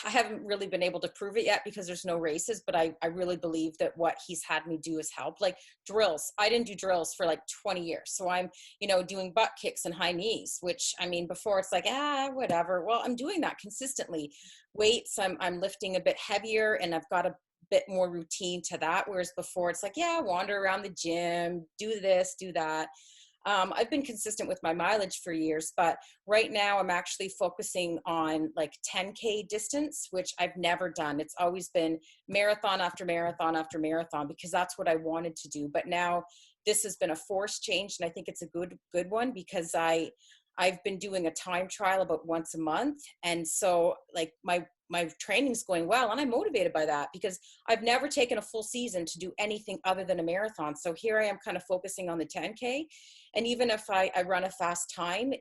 haven't really been able to prove it yet because there's no races, but I really believe that what he's had me do has helped. Like drills, I didn't do drills for like 20 years. So I'm, you know, doing butt kicks and high knees, which I mean, before it's like, whatever. Well, I'm doing that consistently. Weights, I'm lifting a bit heavier and I've got a bit more routine to that. Whereas before it's like, yeah, wander around the gym, do this, do that. I've been consistent with my mileage for years, but right now I'm actually focusing on like 10K distance, which I've never done. It's always been marathon after marathon after marathon because that's what I wanted to do. But now this has been a forced change, and I think it's a good one because I've been doing a time trial about once a month. And so like my training's going well, and I'm motivated by that because I've never taken a full season to do anything other than a marathon. So here I am kind of focusing on the 10K. And even if I run a fast time,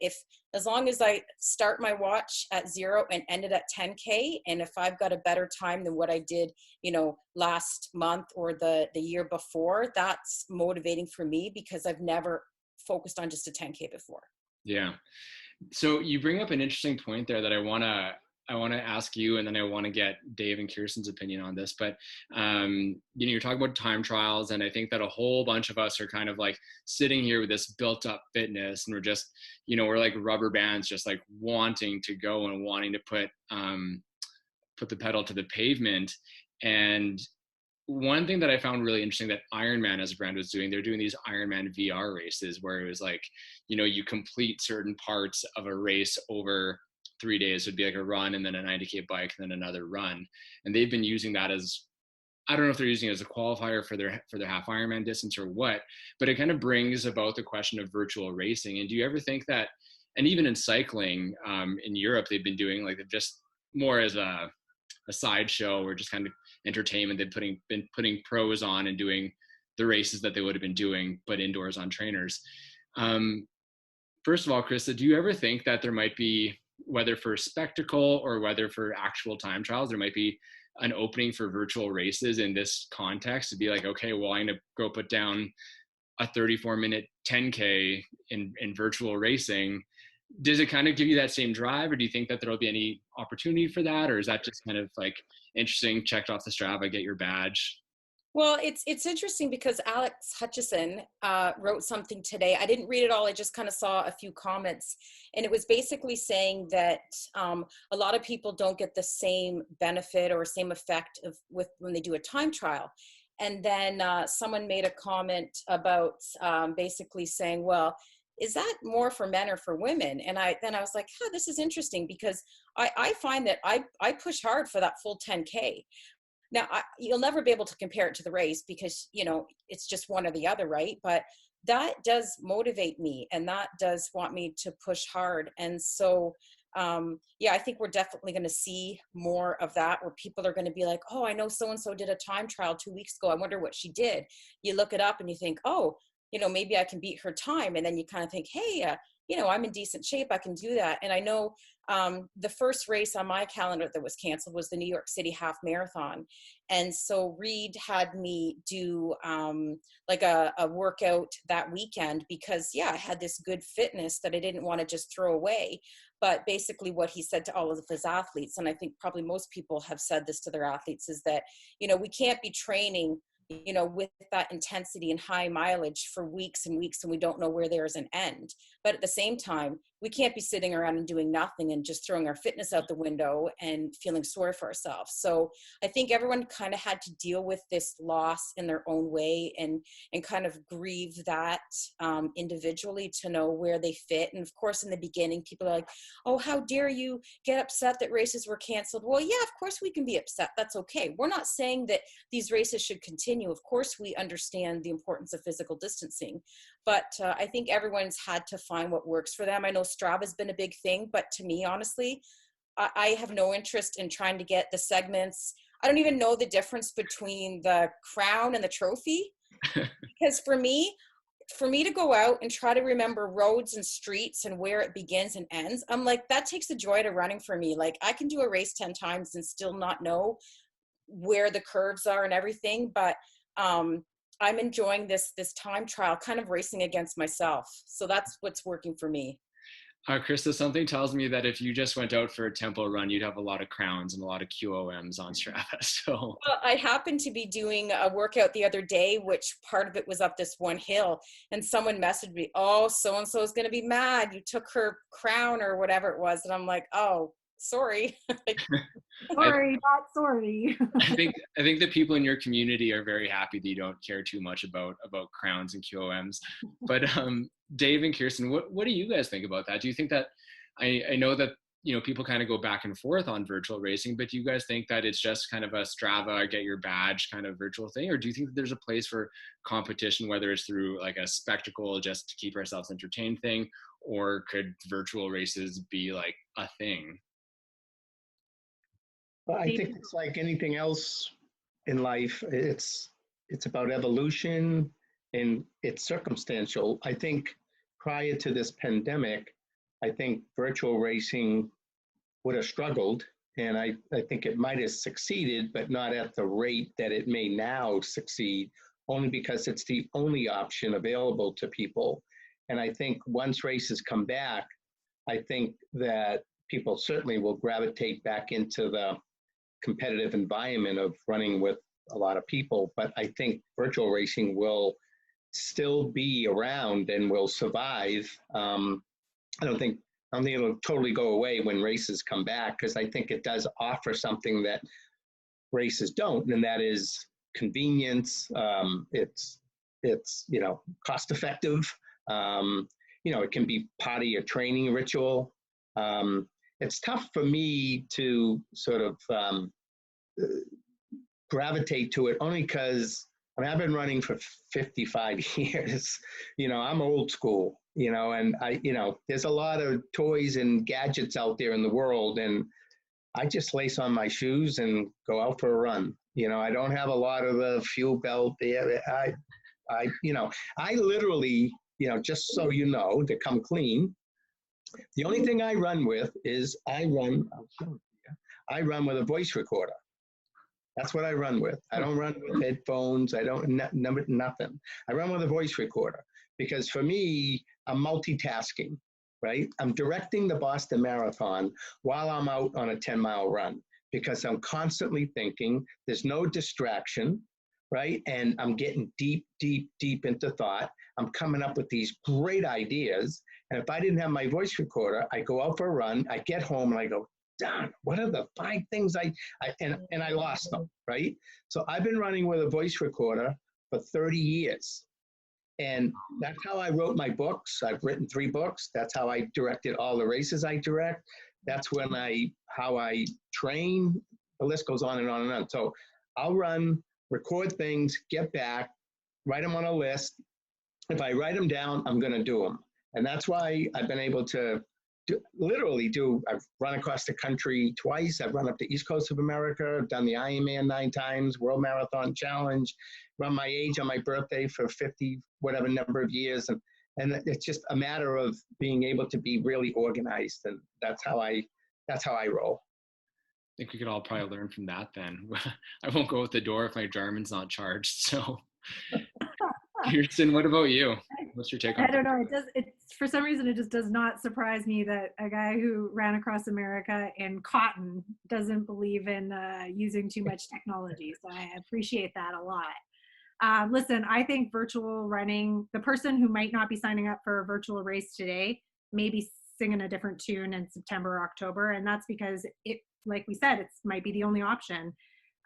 as long as I start my watch at 0 and end it at 10K, and if I've got a better time than what I did, you know, last month or the year before, that's motivating for me because I've never focused on just a 10K before. Yeah. So you bring up an interesting point there that I want to ask you, and then I want to get Dave and Kirsten's opinion on this. But, you know, you're talking about time trials, and I think that a whole bunch of us are kind of like sitting here with this built up fitness, and we're just, you know, we're like rubber bands, just like wanting to go and wanting to put the pedal to the pavement. And one thing that I found really interesting that Ironman as a brand was doing, they're doing these Ironman VR races where it was like, you know, you complete certain parts of a race over 3 days. Would be like a run and then a 90K bike and then another run. And they've been using that as, I don't know if they're using it as a qualifier for their half Ironman distance or what, but it kind of brings about the question of virtual racing. And do you ever think that, and even in cycling in Europe, they've been doing like just more as a a sideshow or just kind of entertainment. They've been putting pros on and doing the races that they would have been doing, but indoors on trainers. First of all, Krista, do you ever think that there might be, whether for spectacle or whether for actual time trials, there might be an opening for virtual races in this context to be like, okay, well, I'm going to go put down a 34-minute 10K in virtual racing. Does it kind of give you that same drive, or do you think that there'll be any opportunity for that? Or is that just kind of like interesting, checked off the Strava, get your badge? Well, it's interesting because Alex Hutchison wrote something today. I didn't read it all. I just kind of saw a few comments, and it was basically saying that a lot of people don't get the same benefit or same effect with when they do a time trial. And then someone made a comment about basically saying, well, is that more for men or for women? And I was like, this is interesting, because I find that I push hard for that full 10K. Now, you'll never be able to compare it to the race because, it's just one or the other, right? But that does motivate me, and that does want me to push hard. And so, I think we're definitely going to see more of that, where people are going to be like, oh, I know so-and-so did a time trial 2 weeks ago. I wonder what she did. You look it up and you think, oh, maybe I can beat her time. And then you kind of think, hey, I'm in decent shape. I can do that. And I know the first race on my calendar that was canceled was the New York City Half Marathon. And so Reed had me do like a workout that weekend because, I had this good fitness that I didn't want to just throw away. But basically what he said to all of his athletes, and I think probably most people have said this to their athletes, is that, we can't be training with that intensity and high mileage for weeks and weeks, and we don't know where there's an end. But at the same time, we can't be sitting around and doing nothing and just throwing our fitness out the window and feeling sorry for ourselves. So I think everyone kind of had to deal with this loss in their own way and kind of grieve that individually to know where they fit. And of course, in the beginning, people are like, oh, how dare you get upset that races were canceled? Well, yeah, of course we can be upset. That's okay. We're not saying that these races should continue. Of course, we understand the importance of physical distancing, but I think everyone's had to find what works for them. I know Strava's been a big thing, but to me, honestly, I have no interest in trying to get the segments. I don't even know the difference between the crown and the trophy, because for me to go out and try to remember roads and streets and where it begins and ends, I'm like, that takes the joy out of running for me. Like, I can do a race 10 times and still not know where the curves are and everything, but I'm enjoying this time trial, kind of racing against myself. So that's what's working for me. Krista, something tells me that if you just went out for a tempo run, you'd have a lot of crowns and a lot of QOMs on Strava. So well, I happened to be doing a workout the other day, which part of it was up this one hill, and someone messaged me, oh, so-and-so is going to be mad. You took her crown or whatever it was. And I'm like, oh, sorry. Sorry, not sorry. I think the people in your community are very happy that you don't care too much about crowns and QOMs. But Dave and Kirsten, what do you guys think about that? Do you think that, I know that, people kind of go back and forth on virtual racing, but do you guys think that it's just kind of a Strava, get your badge kind of virtual thing? Or do you think that there's a place for competition, whether it's through like a spectacle, just to keep ourselves entertained thing, or could virtual races be like a thing? Well, I think it's like anything else in life. It's about evolution and it's circumstantial. I think prior to this pandemic, I think virtual racing would have struggled, and I think it might have succeeded, but not at the rate that it may now succeed, only because it's the only option available to people. And I think once races come back, I think that people certainly will gravitate back into the competitive environment of running with a lot of people. But I think virtual racing will still be around and will survive. I don't think it'll totally go away when races come back, because I think it does offer something that races don't, and that is convenience. It's cost effective. It can be part of your training ritual. It's tough for me to sort of gravitate to it, only because I've been running for 55 years. I'm old school, and there's a lot of toys and gadgets out there in the world. And I just lace on my shoes and go out for a run. You know, I don't have a lot of the fuel belt there. I literally, you know, just so you know, to come clean, the only thing I run with is I run with a voice recorder. That's what I run with. I don't run with headphones. I don't, nothing. I run with a voice recorder because for me, I'm multitasking, right? I'm directing the Boston Marathon while I'm out on a 10-mile run because I'm constantly thinking, there's no distraction, right? And I'm getting deep, deep, deep into thought. I'm coming up with these great ideas. And if I didn't have my voice recorder, I go out for a run, I get home and I go, darn, what are the 5 things and I lost them, right? So I've been running with a voice recorder for 30 years. And that's how I wrote my books. I've written 3 books. That's how I directed all the races I direct. That's how I train. The list goes on and on and on. So I'll run, record things, get back, write them on a list. If I write them down, I'm going to do them. And that's why I've been able to I've run across the country twice. I've run up the East Coast of America, I've done the Ironman 9 times, World Marathon Challenge, run my age on my birthday for 50, whatever number of years. And it's just a matter of being able to be really organized. And that's how I roll. I think we could all probably learn from that then. I won't go out the door if my German's not charged. So, Kirsten, what about you? What's your take on it? I don't know. It's for some reason, it just does not surprise me that a guy who ran across America in cotton doesn't believe in using too much technology. So I appreciate that a lot. Listen, I think virtual running, the person who might not be signing up for a virtual race today, may be singing a different tune in September or October. And that's because it, like we said, it might be the only option.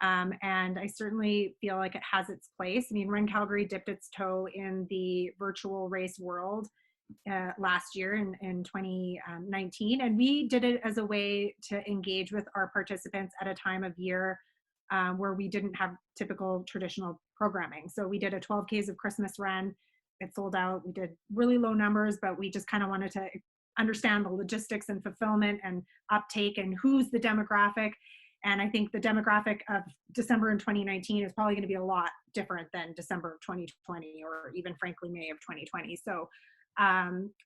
And I certainly feel like it has its place. I mean, Run Calgary dipped its toe in the virtual race world last year in 2019. And we did it as a way to engage with our participants at a time of year where we didn't have typical traditional programming. So we did a 12 Ks of Christmas run. It sold out. We did really low numbers, but we just kind of wanted to understand the logistics and fulfillment and uptake and who's the demographic. And I think the demographic of December in 2019 is probably going to be a lot different than December of 2020 or even frankly May of 2020. So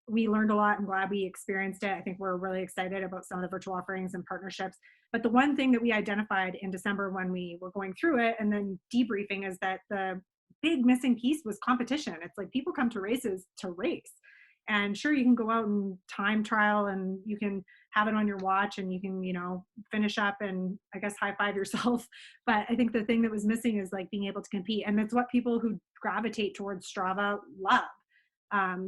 we learned a lot. I'm glad we experienced it. I think we're really excited about some of the virtual offerings and partnerships. But the one thing that we identified in December when we were going through it and then debriefing is that the big missing piece was competition. It's like people come to races to race. And sure, you can go out and time trial and you can have it on your watch and you can, you know, finish up and I guess high five yourself. But I think the thing that was missing is like being able to compete. And that's what people who gravitate towards Strava love.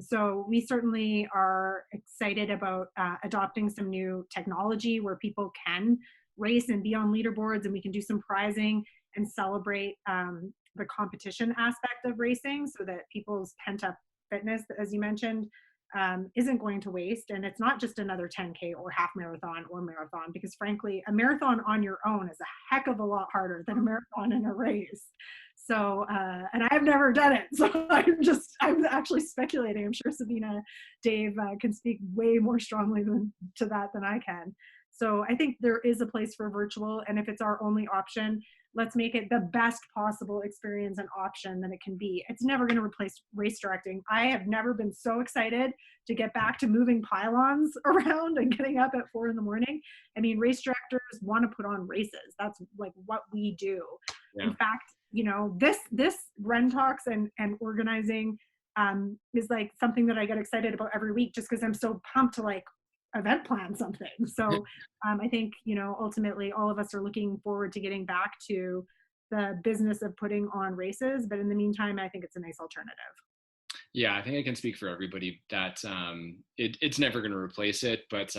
So we certainly are excited about adopting some new technology where people can race and be on leaderboards and we can do some prizing and celebrate the competition aspect of racing so that people's pent up fitness, as you mentioned, isn't going to waste. And it's not just another 10K or half marathon or marathon, because frankly, a marathon on your own is a heck of a lot harder than a marathon in a race. So, and I've never done it. So I'm actually speculating. I'm sure Sabina, Dave can speak way more strongly to that than I can. So I think there is a place for virtual. And if it's our only option, let's make it the best possible experience and option that it can be. It's never going to replace race directing. I have never been so excited to get back to moving pylons around and getting up at 4 a.m. I mean, race directors want to put on races. That's like what we do. Yeah. In fact, you know, this RUNTalks and organizing is like something that I get excited about every week just because I'm so pumped to like event plan something. So I think, you know, ultimately all of us are looking forward to getting back to the business of putting on races. But in the meantime, I think it's a nice alternative. Yeah, I think I can speak for everybody that it's never going to replace it. But,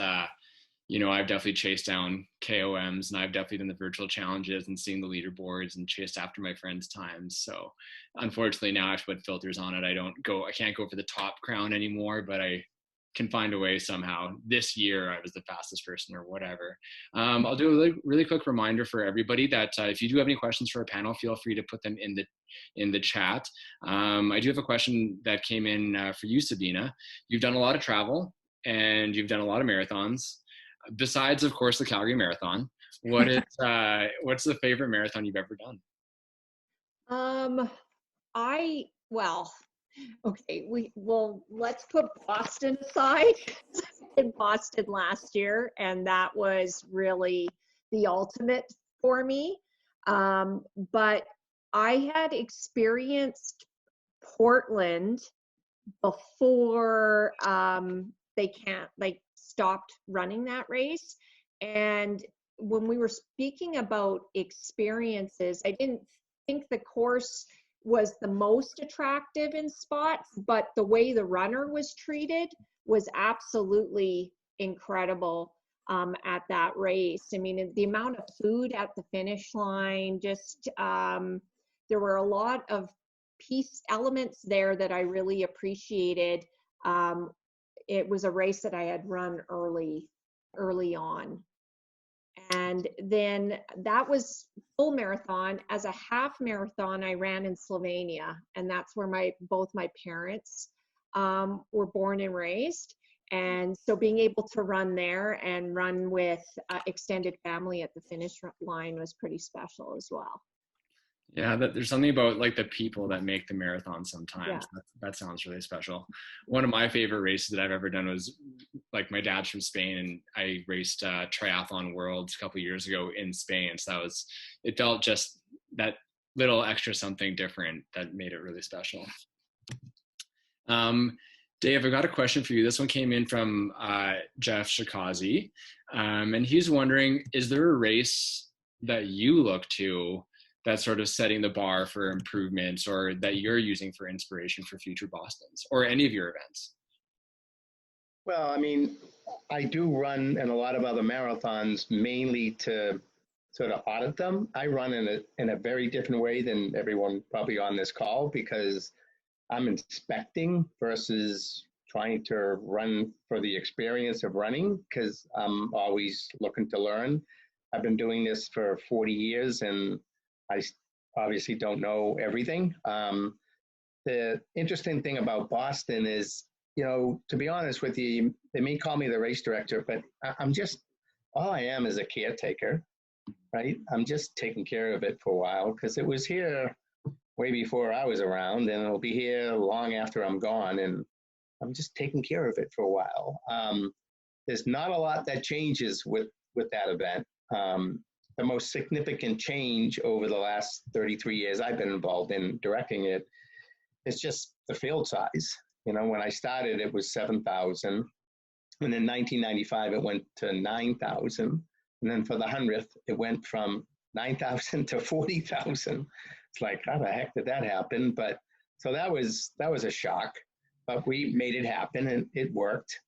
you know, I've definitely chased down KOMs and I've definitely done the virtual challenges and seen the leaderboards and chased after my friends' times. So unfortunately now I have to put filters on it. I can't go for the top crown anymore, but I can find a way somehow. This year I was the fastest person or whatever. I'll do a really quick reminder for everybody that if you do have any questions for our panel, feel free to put them in the chat. I do have a question that came in for you, Sabina. You've done a lot of travel and you've done a lot of marathons. Besides, of course, the Calgary Marathon, What's the favorite marathon you've ever done? Well, okay, let's put Boston aside. I did Boston last year, and that was really the ultimate for me. But I had experienced Portland before they stopped running that race. And when we were speaking about experiences, I didn't think the course was the most attractive in spots, but the way the runner was treated was absolutely incredible at that race. I mean, the amount of food at the finish line, just there were a lot of piece elements there that I really appreciated. It was a race that I had run early on. And then that was full marathon. As a half marathon, I ran in Slovenia, and that's where both my parents were born and raised. And so being able to run there and run with extended family at the finish line was pretty special as well. Yeah, there's something about like the people that make the marathon sometimes. Yeah. That sounds really special. One of my favorite races that I've ever done was, like, my dad's from Spain, and I raced Triathlon Worlds a couple of years ago in Spain. So it felt just that little extra something different that made it really special. Dave, I've got a question for you. This one came in from Jeff Shikazi, and he's wondering, is there a race that you look to that's sort of setting the bar for improvements, or that you're using for inspiration for future Bostons or any of your events? Well, I mean, I do run in a lot of other marathons mainly to sort of audit them. I run in a very different way than everyone probably on this call, because I'm inspecting versus trying to run for the experience of running, because I'm always looking to learn. I've been doing this for 40 years, and I obviously don't know everything. The interesting thing about Boston is, to be honest with you, they may call me the race director, but all I am is a caretaker, right? I'm just taking care of it for a while, because it was here way before I was around, and it'll be here long after I'm gone, and I'm just taking care of it for a while. There's not a lot that changes with that event. The most significant change over the last 33 years I've been involved in directing it is just the field size. When I started, it was 7,000. And in 1995, it went to 9,000. And then for the 100th, it went from 9,000 to 40,000. It's like, how the heck did that happen? But so that was a shock, but we made it happen, and it worked.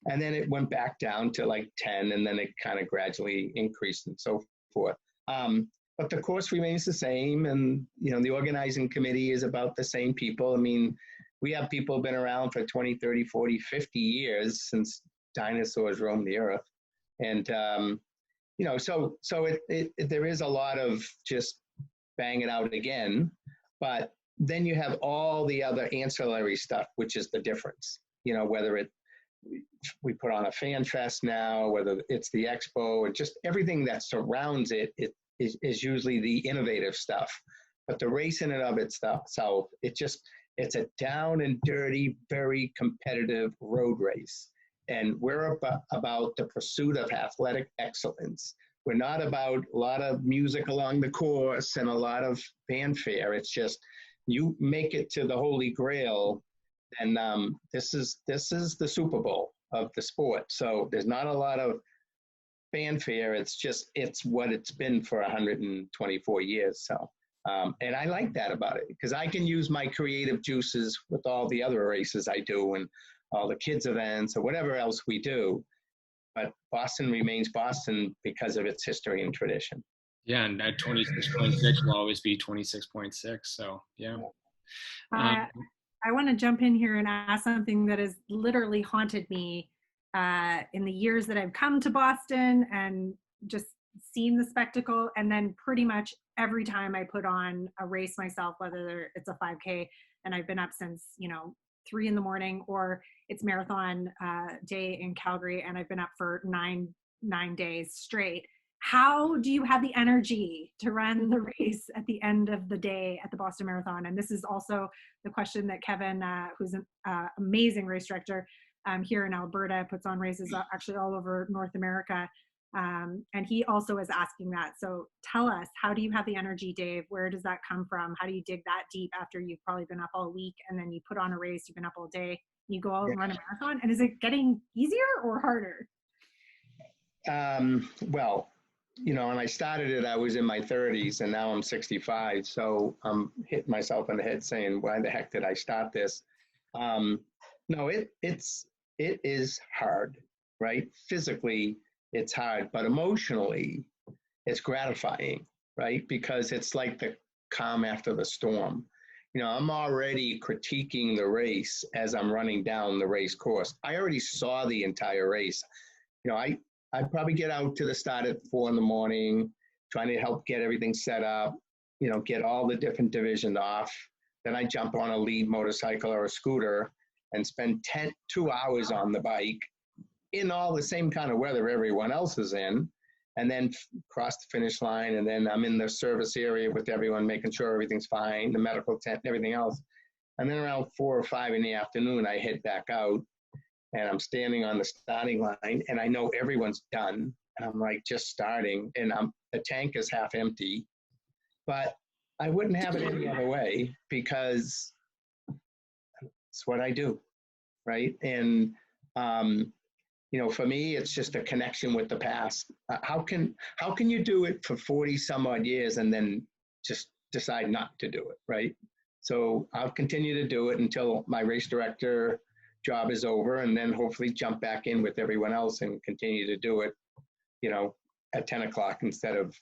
And then it went back down to like 10, and then it kind of gradually increased and so forth. But the course remains the same, and the organizing committee is about the same people. I mean, we have people been around for 20, 30, 40, 50 years since dinosaurs roamed the earth. And, so there is a lot of just bang it out again, but then you have all the other ancillary stuff, which is the difference, whether we put on a fan fest now, whether it's the expo, or just everything that surrounds it is usually the innovative stuff. But the race in and of itself, it's a down and dirty, very competitive road race. And we're about the pursuit of athletic excellence. We're not about a lot of music along the course and a lot of fanfare. It's just, you make it to the Holy Grail, and this is the Super Bowl of the sport. So there's not a lot of fanfare. It's what it's been for 124 years. So, and I like that about it, because I can use my creative juices with all the other races I do and all the kids events or whatever else we do. But Boston remains Boston because of its history and tradition. Yeah, and at 26.6 will always be 26.6. So, yeah. I want to jump in here and ask something that has literally haunted me in the years that I've come to Boston and just seen the spectacle. And then pretty much every time I put on a race myself, whether it's a 5K, and I've been up since, 3 a.m, or it's marathon day in Calgary, and I've been up for nine days straight. how do you have the energy to run the race at the end of the day at the Boston Marathon? And this is also the question that Kevin, who's an amazing race director here in Alberta, puts on races actually all over North America. And he also is asking that. So tell us, how do you have the energy, Dave? Where does that come from? How do you dig that deep after you've probably been up all week and then you put on a race, you've been up all day, you go out and run a marathon? And is it getting easier or harder? Well, you know, when I started it, I was in my 30s and now I'm 65. So I'm hitting myself in the head saying, why the heck did I start this? No, it is hard, right? Physically, it's hard, but emotionally, it's gratifying, right? Because it's like the calm after the storm. You know, I'm already critiquing the race as I'm running down the race course. I already saw the entire race. You know, I'd probably get out to the start at 4 in, trying to help get everything set up, you know, get all the different divisions off. Then I jump on a lead motorcycle or a scooter and spend 2 hours on the bike in all the same kind of weather everyone else is in, and then cross the finish line. And then I'm in the service area with everyone, making sure everything's fine, the medical tent and everything else. And then around 4 or 5 in the afternoon, I head back out. And I'm standing on the starting line and I know everyone's done. And I'm like just starting and the tank is half empty, but I wouldn't have it any other way because it's what I do. Right. And, you know, for me, it's just a connection with the past. How can you do it for 40 some odd years and then just decide not to do it? Right. So I'll continue to do it until my race director job is over, and then hopefully jump back in with everyone else and continue to do it, you know, at 10 o'clock instead of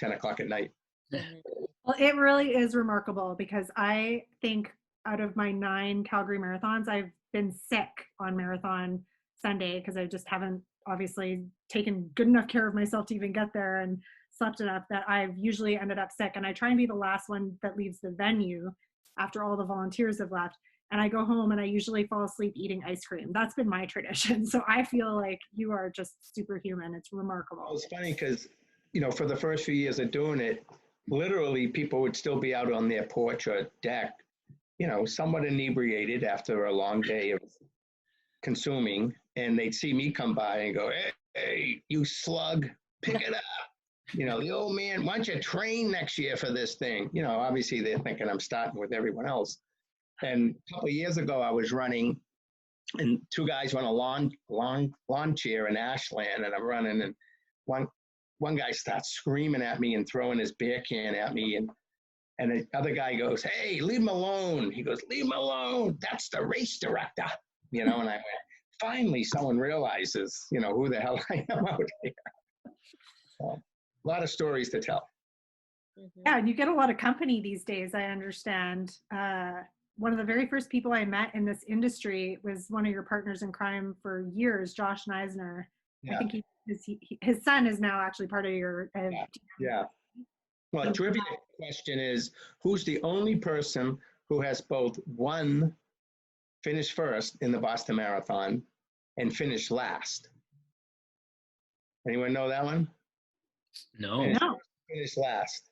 10 o'clock at night. Well, it really is remarkable because I think out of my 9 Calgary marathons, I've been sick on marathon Sunday because I just haven't obviously taken good enough care of myself to even get there and slept enough that I've usually ended up sick. And I try and be the last one that leaves the venue after all the volunteers have left. And I go home and I usually fall asleep eating ice cream. That's been my tradition. So I feel like you are just superhuman. It's remarkable. Well, it's funny because, you know, for the first few years of doing it, literally people would still be out on their porch or deck, you know, somewhat inebriated after a long day of consuming. And they'd see me come by and go, hey, you slug, pick it up. You know, the old man, why don't you train next year for this thing? You know, obviously they're thinking I'm starting with everyone else. And a couple of years ago, I was running, and 2 guys were on a lawn chair in Ashland, and I'm running, and one guy starts screaming at me and throwing his beer can at me, and the other guy goes, hey, leave him alone. He goes, leave him alone. That's the race director. You know, and I went, finally, someone realizes, you know, who the hell I am out here. So, a lot of stories to tell. Yeah, and you get a lot of company these days, I understand. One of the very first people I met in this industry was one of your partners in crime for years, Josh Neisner. Yeah. I think his son is now actually part of your yeah. Well, a trivia question is, who's the only person who has both finished first in the Boston Marathon and finished last? Anyone know that one? No. Finished last.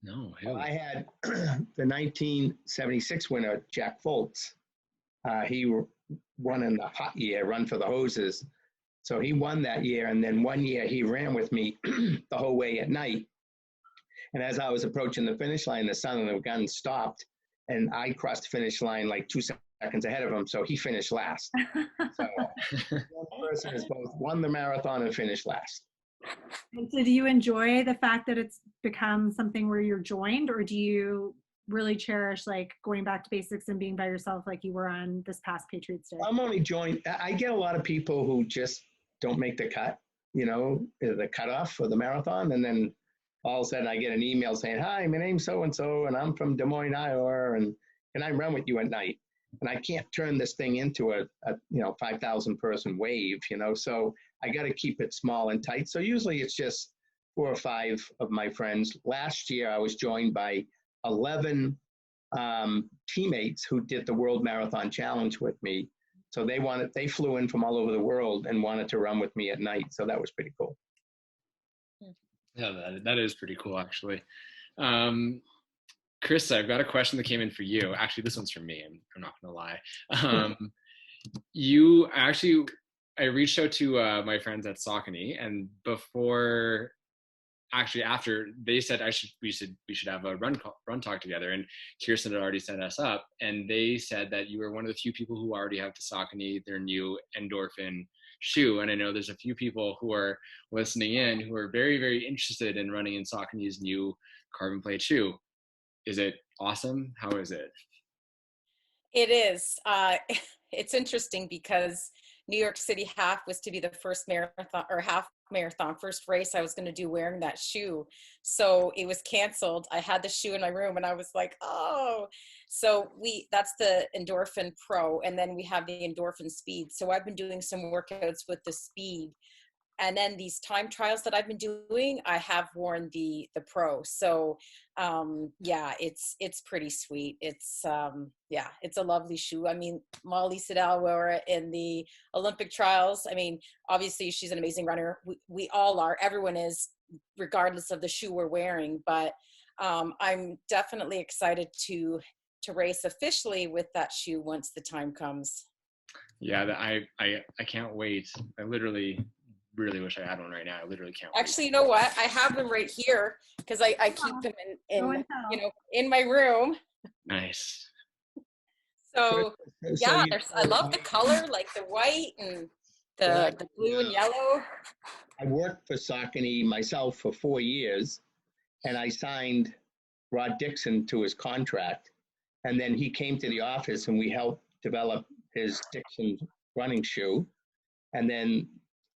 No. Well, I had the 1976 winner, Jack Foltz. He won in the hot year, Run for the Hoses. So he won that year. And then one year he ran with me the whole way at night. And as I was approaching the finish line, the son of the gun stopped. And I crossed the finish line like 2 seconds ahead of him. So he finished last. So one person has both won the marathon and finished last. And so do you enjoy the fact that it's become something where you're joined, or do you really cherish like going back to basics and being by yourself like you were on this past Patriots Day? I'm only joined. I get a lot of people who just don't make the cut, you know, the cutoff for the marathon. And then all of a sudden I get an email saying, hi, my name's so-and-so, and I'm from Des Moines, Iowa, and can I run with you at night? And I can't turn this thing into a 5,000 person wave, you know, so I got to keep it small and tight. So usually it's just 4 or 5 of my friends. Last year I was joined by 11 teammates who did the World Marathon Challenge with me. So they flew in from all over the world and wanted to run with me at night. So that was pretty cool. Yeah, that is pretty cool, actually. Krista, I've got a question that came in for you. Actually, this one's for me. I'm not going to lie. You actually, I reached out to my friends at Saucony, and after they said we should have a run talk together, and Kirsten had already set us up, and they said that you were one of the few people who already have the Saucony, their new endorphin shoe. And I know there's a few people who are listening in who are very, very interested in running in Saucony's new carbon plate shoe. Is it awesome? How is it? It is. It's interesting because New York City half was to be the first marathon or half marathon, first race I was going to do wearing that shoe. So it was canceled. I had the shoe in my room and I was like, oh, so that's the Endorphin Pro. And then we have the Endorphin Speed. So I've been doing some workouts with the Speed. And then these time trials that I've been doing, I have worn the Pro. So yeah, it's pretty sweet. It's it's a lovely shoe. I mean, Molly Siddell wore it in the Olympic trials. I mean, obviously she's an amazing runner. We all are. Everyone is, regardless of the shoe we're wearing. But I'm definitely excited to race officially with that shoe once the time comes. Yeah, I can't wait. I literally really wish I had one right now. I literally can't. Actually, you know what? I have them right here because I keep them in in my room. Nice. So yeah, I love the color, like the white and the blue and yellow. I worked for Saucony myself for 4 years, and I signed Rod Dixon to his contract. And then he came to the office and we helped develop his Dixon running shoe. And then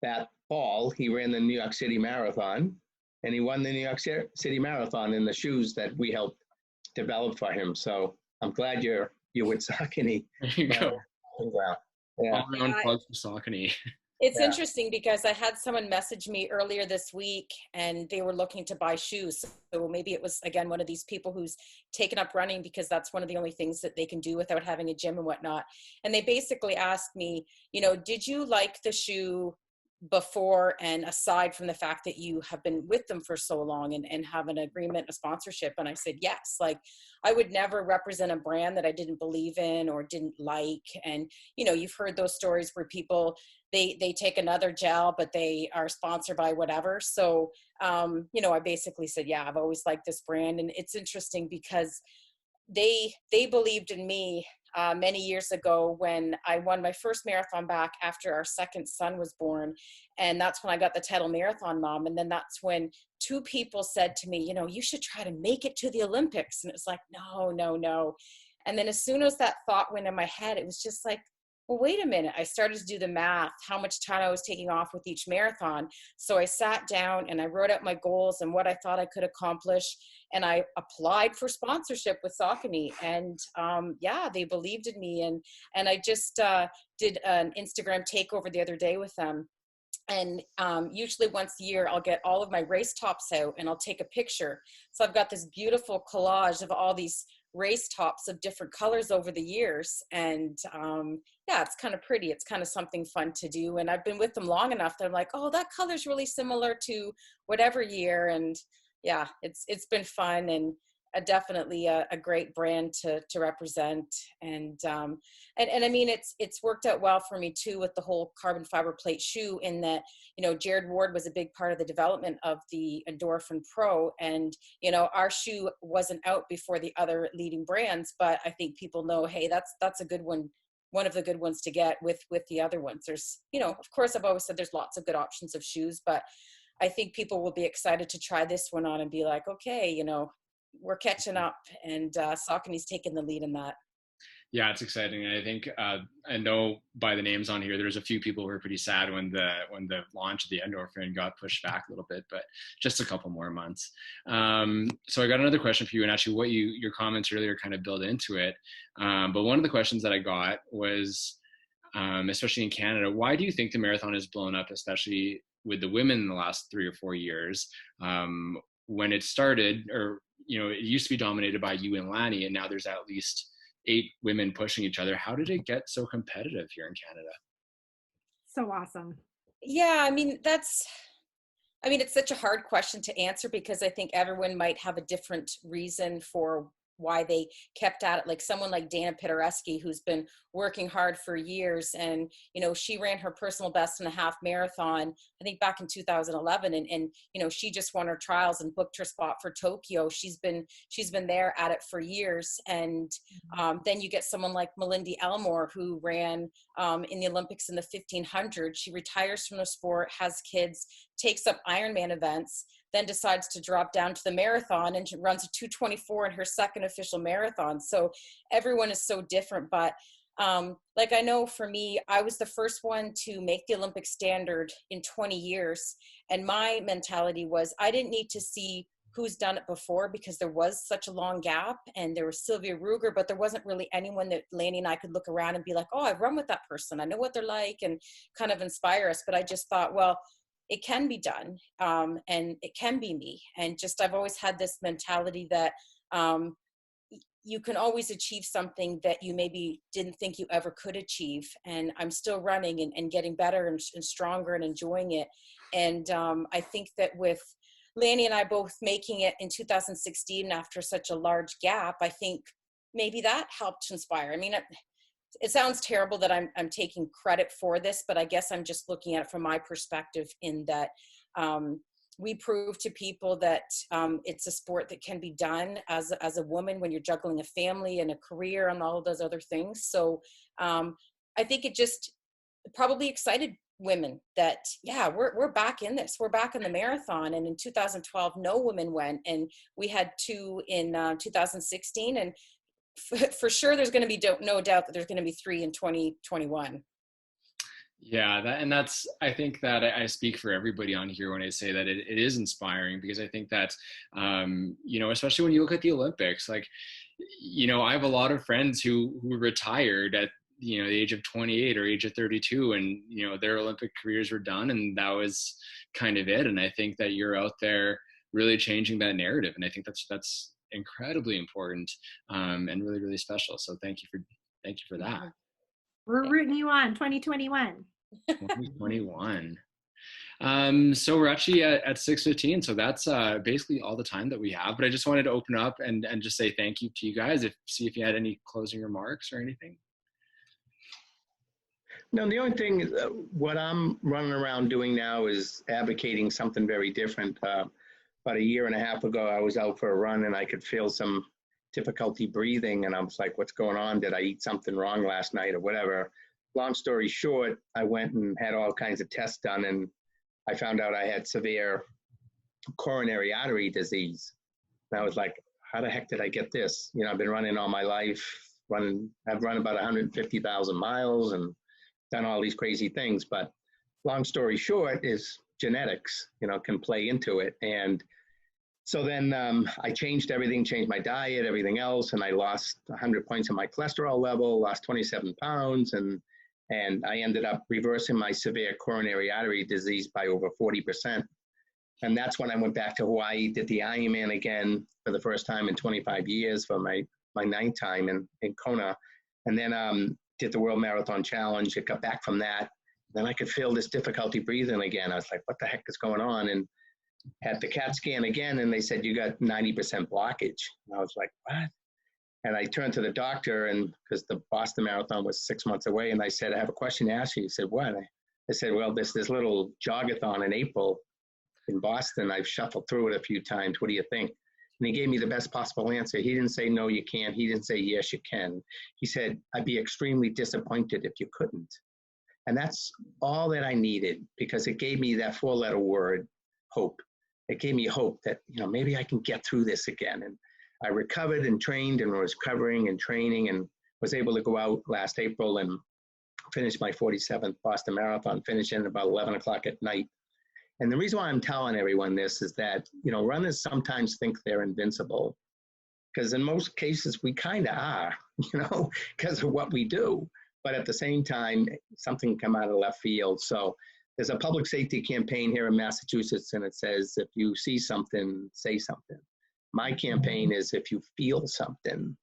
that fall, he ran the New York City Marathon, and he won the New York City Marathon in the shoes that we helped develop for him. So I'm glad you're with Saucony. There you go. Yeah. All around plug for Saucony. It's interesting because I had someone message me earlier this week and they were looking to buy shoes. So maybe it was, again, one of these people who's taken up running because that's one of the only things that they can do without having a gym and whatnot. And they basically asked me, did you like the shoe before and aside from the fact that you have been with them for so long and have an agreement, a sponsorship? And I said, yes. Like, I would never represent a brand that I didn't believe in or didn't like. And, you've heard those stories where people, they take another gel, but they are sponsored by whatever. So, I basically said, yeah, I've always liked this brand. And it's interesting because they believed in me many years ago when I won my first marathon back after our second son was born. And that's when I got the title Marathon Mom. And then that's when two people said to me, you should try to make it to the Olympics. And it was like, no. And then as soon as that thought went in my head, it was just like, well, wait a minute. I started to do the math, how much time I was taking off with each marathon. So I sat down and I wrote out my goals and what I thought I could accomplish. And I applied for sponsorship with Saucony. And they believed in me. And I just did an Instagram takeover the other day with them. And usually once a year, I'll get all of my race tops out and I'll take a picture. So I've got this beautiful collage of all these race tops of different colors over the years. And it's kind of pretty. It's kind of something fun to do. And I've been with them long enough that I'm like, oh, that color's really similar to whatever year. And yeah, it's been fun and definitely a great brand to represent. And I mean, it's worked out well for me too with the whole carbon fiber plate shoe in that, Jared Ward was a big part of the development of the Endorphin Pro. And, our shoe wasn't out before the other leading brands, but I think people know, hey, that's a good one of the good ones to get with the other ones. There's, of course, I've always said there's lots of good options of shoes, but I think people will be excited to try this one on and be like, okay, we're catching up, and Saucony's taking the lead in that. Yeah, it's exciting. I think I know by the names on here, there's a few people who were pretty sad when the launch of the Endorphin got pushed back a little bit, but just a couple more months. So I got another question for you, and actually what your comments earlier kind of build into it. But one of the questions that I got was, especially in Canada, why do you think the marathon has blown up, especially with the women in the last 3 or 4 years? When it started, or it used to be dominated by you and Lanny, and now there's at least 8 women pushing each other. How did it get so competitive here in Canada? So awesome. Yeah, I mean, I mean, it's such a hard question to answer because I think everyone might have a different reason for why they kept at it. Like someone like Dana Pidereski, who's been working hard for years, and she ran her personal best in a half marathon, I think back in 2011, and she just won her trials and booked her spot for Tokyo. She's been there at it for years. And then you get someone like Melindy Elmore, who ran in the Olympics in the 1500. She retires from the sport, has kids, takes up Ironman events, then decides to drop down to the marathon and runs a 2:24 in her second official marathon. So everyone is so different. But like, I know for me, I was the first one to make the Olympic standard in 20 years. And my mentality was I didn't need to see who's done it before, because there was such a long gap, and there was Sylvia Ruger, but there wasn't really anyone that Lanny and I could look around and be like, oh, I've run with that person, I know what they're like, and kind of inspire us. But I just thought, well, it can be done, and it can be me. And just, I've always had this mentality that you can always achieve something that you maybe didn't think you ever could achieve. And I'm still running and getting better and stronger and enjoying it. And I think that with Lanny and I both making it in 2016 after such a large gap, I think maybe that helped inspire. I mean, it sounds terrible that I'm taking credit for this, but I guess I'm just looking at it from my perspective, in that we prove to people that it's a sport that can be done as a woman when you're juggling a family and a career and all of those other things. So I think it just probably excited women that, yeah, we're back in this. We're back in the marathon. And in 2012, no women went, and we had 2 in 2016, and for sure there's going to be no doubt that there's going to be 3 in 2021. Yeah, that's, I think that I speak for everybody on here when I say that it is inspiring, because I think that, especially when you look at the Olympics, like, I have a lot of friends who retired at, the age of 28 or age of 32, and, their Olympic careers were done, and that was kind of it. And I think that you're out there really changing that narrative. And I think that's incredibly important, and really, really special. So thank you for that. We're rooting you on 2021. 2021. So we're actually at 6:15. So that's basically all the time that we have. But I just wanted to open up and just say thank you to you guys. See if you had any closing remarks or anything. No, the only thing is what I'm running around doing now is advocating something very different. About a year and a half ago, I was out for a run and I could feel some difficulty breathing. And I was like, what's going on? Did I eat something wrong last night or whatever? Long story short, I went and had all kinds of tests done, and I found out I had severe coronary artery disease. And I was like, how the heck did I get this? I've been running all my life. I've run about 150,000 miles and done all these crazy things. But long story short is genetics, can play into it. And so then I changed everything, changed my diet, everything else, and I lost 100 points in my cholesterol level, lost 27 pounds, and I ended up reversing my severe coronary artery disease by over 40%. And that's when I went back to Hawaii, did the Ironman again for the first time in 25 years for my 9th time in Kona, and then did the World Marathon Challenge. I got back from that. Then I could feel this difficulty breathing again. I was like, what the heck is going on? And had the CAT scan again, and they said, you got 90% blockage. And I was like, what? And I turned to the doctor, and because the Boston Marathon was 6 months away, and I said, I have a question to ask you. He said, what? I said, well, this little jogathon in April in Boston, I've shuffled through it a few times. What do you think? And he gave me the best possible answer. He didn't say, no, you can't. He didn't say, yes, you can. He said, I'd be extremely disappointed if you couldn't. And that's all that I needed, because it gave me that 4-letter word, hope. It gave me hope that, maybe I can get through this again. And I recovered and trained and was recovering and training, and was able to go out last April and finish my 47th Boston Marathon, finishing about 11 o'clock at night. And the reason why I'm telling everyone this is that, runners sometimes think they're invincible, because in most cases we kind of are, because of what we do. But at the same time, something come out of left field. So there's a public safety campaign here in Massachusetts, and it says, if you see something, say something. My campaign is, if you feel something,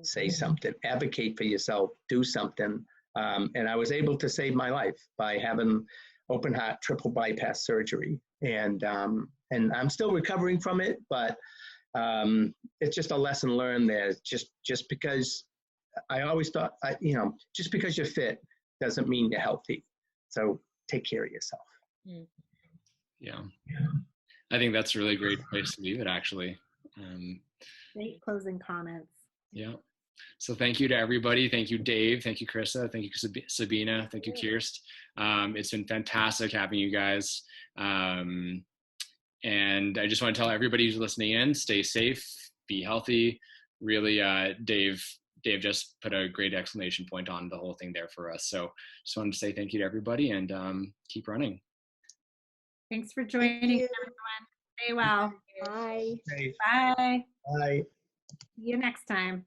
say something, advocate for yourself, do something. And I was able to save my life by having open heart triple bypass surgery. And I'm still recovering from it, but it's just a lesson learned there. Just because I always thought, just because you're fit doesn't mean you're healthy. So take care of yourself. Yeah. I think that's a really great place to leave it, actually. Great closing comments. Yeah. So thank you to everybody. Thank you, Dave. Thank you, Krista. Thank you, Sabina. Thank you, Kirsten. It's been fantastic having you guys. And I just want to tell everybody who's listening in, stay safe, be healthy. Really, Dave just put a great exclamation point on the whole thing there for us. So just wanted to say thank you to everybody, and keep running. Thanks for joining, everyone. Stay well. Bye. Safe. Bye. Bye. See you next time.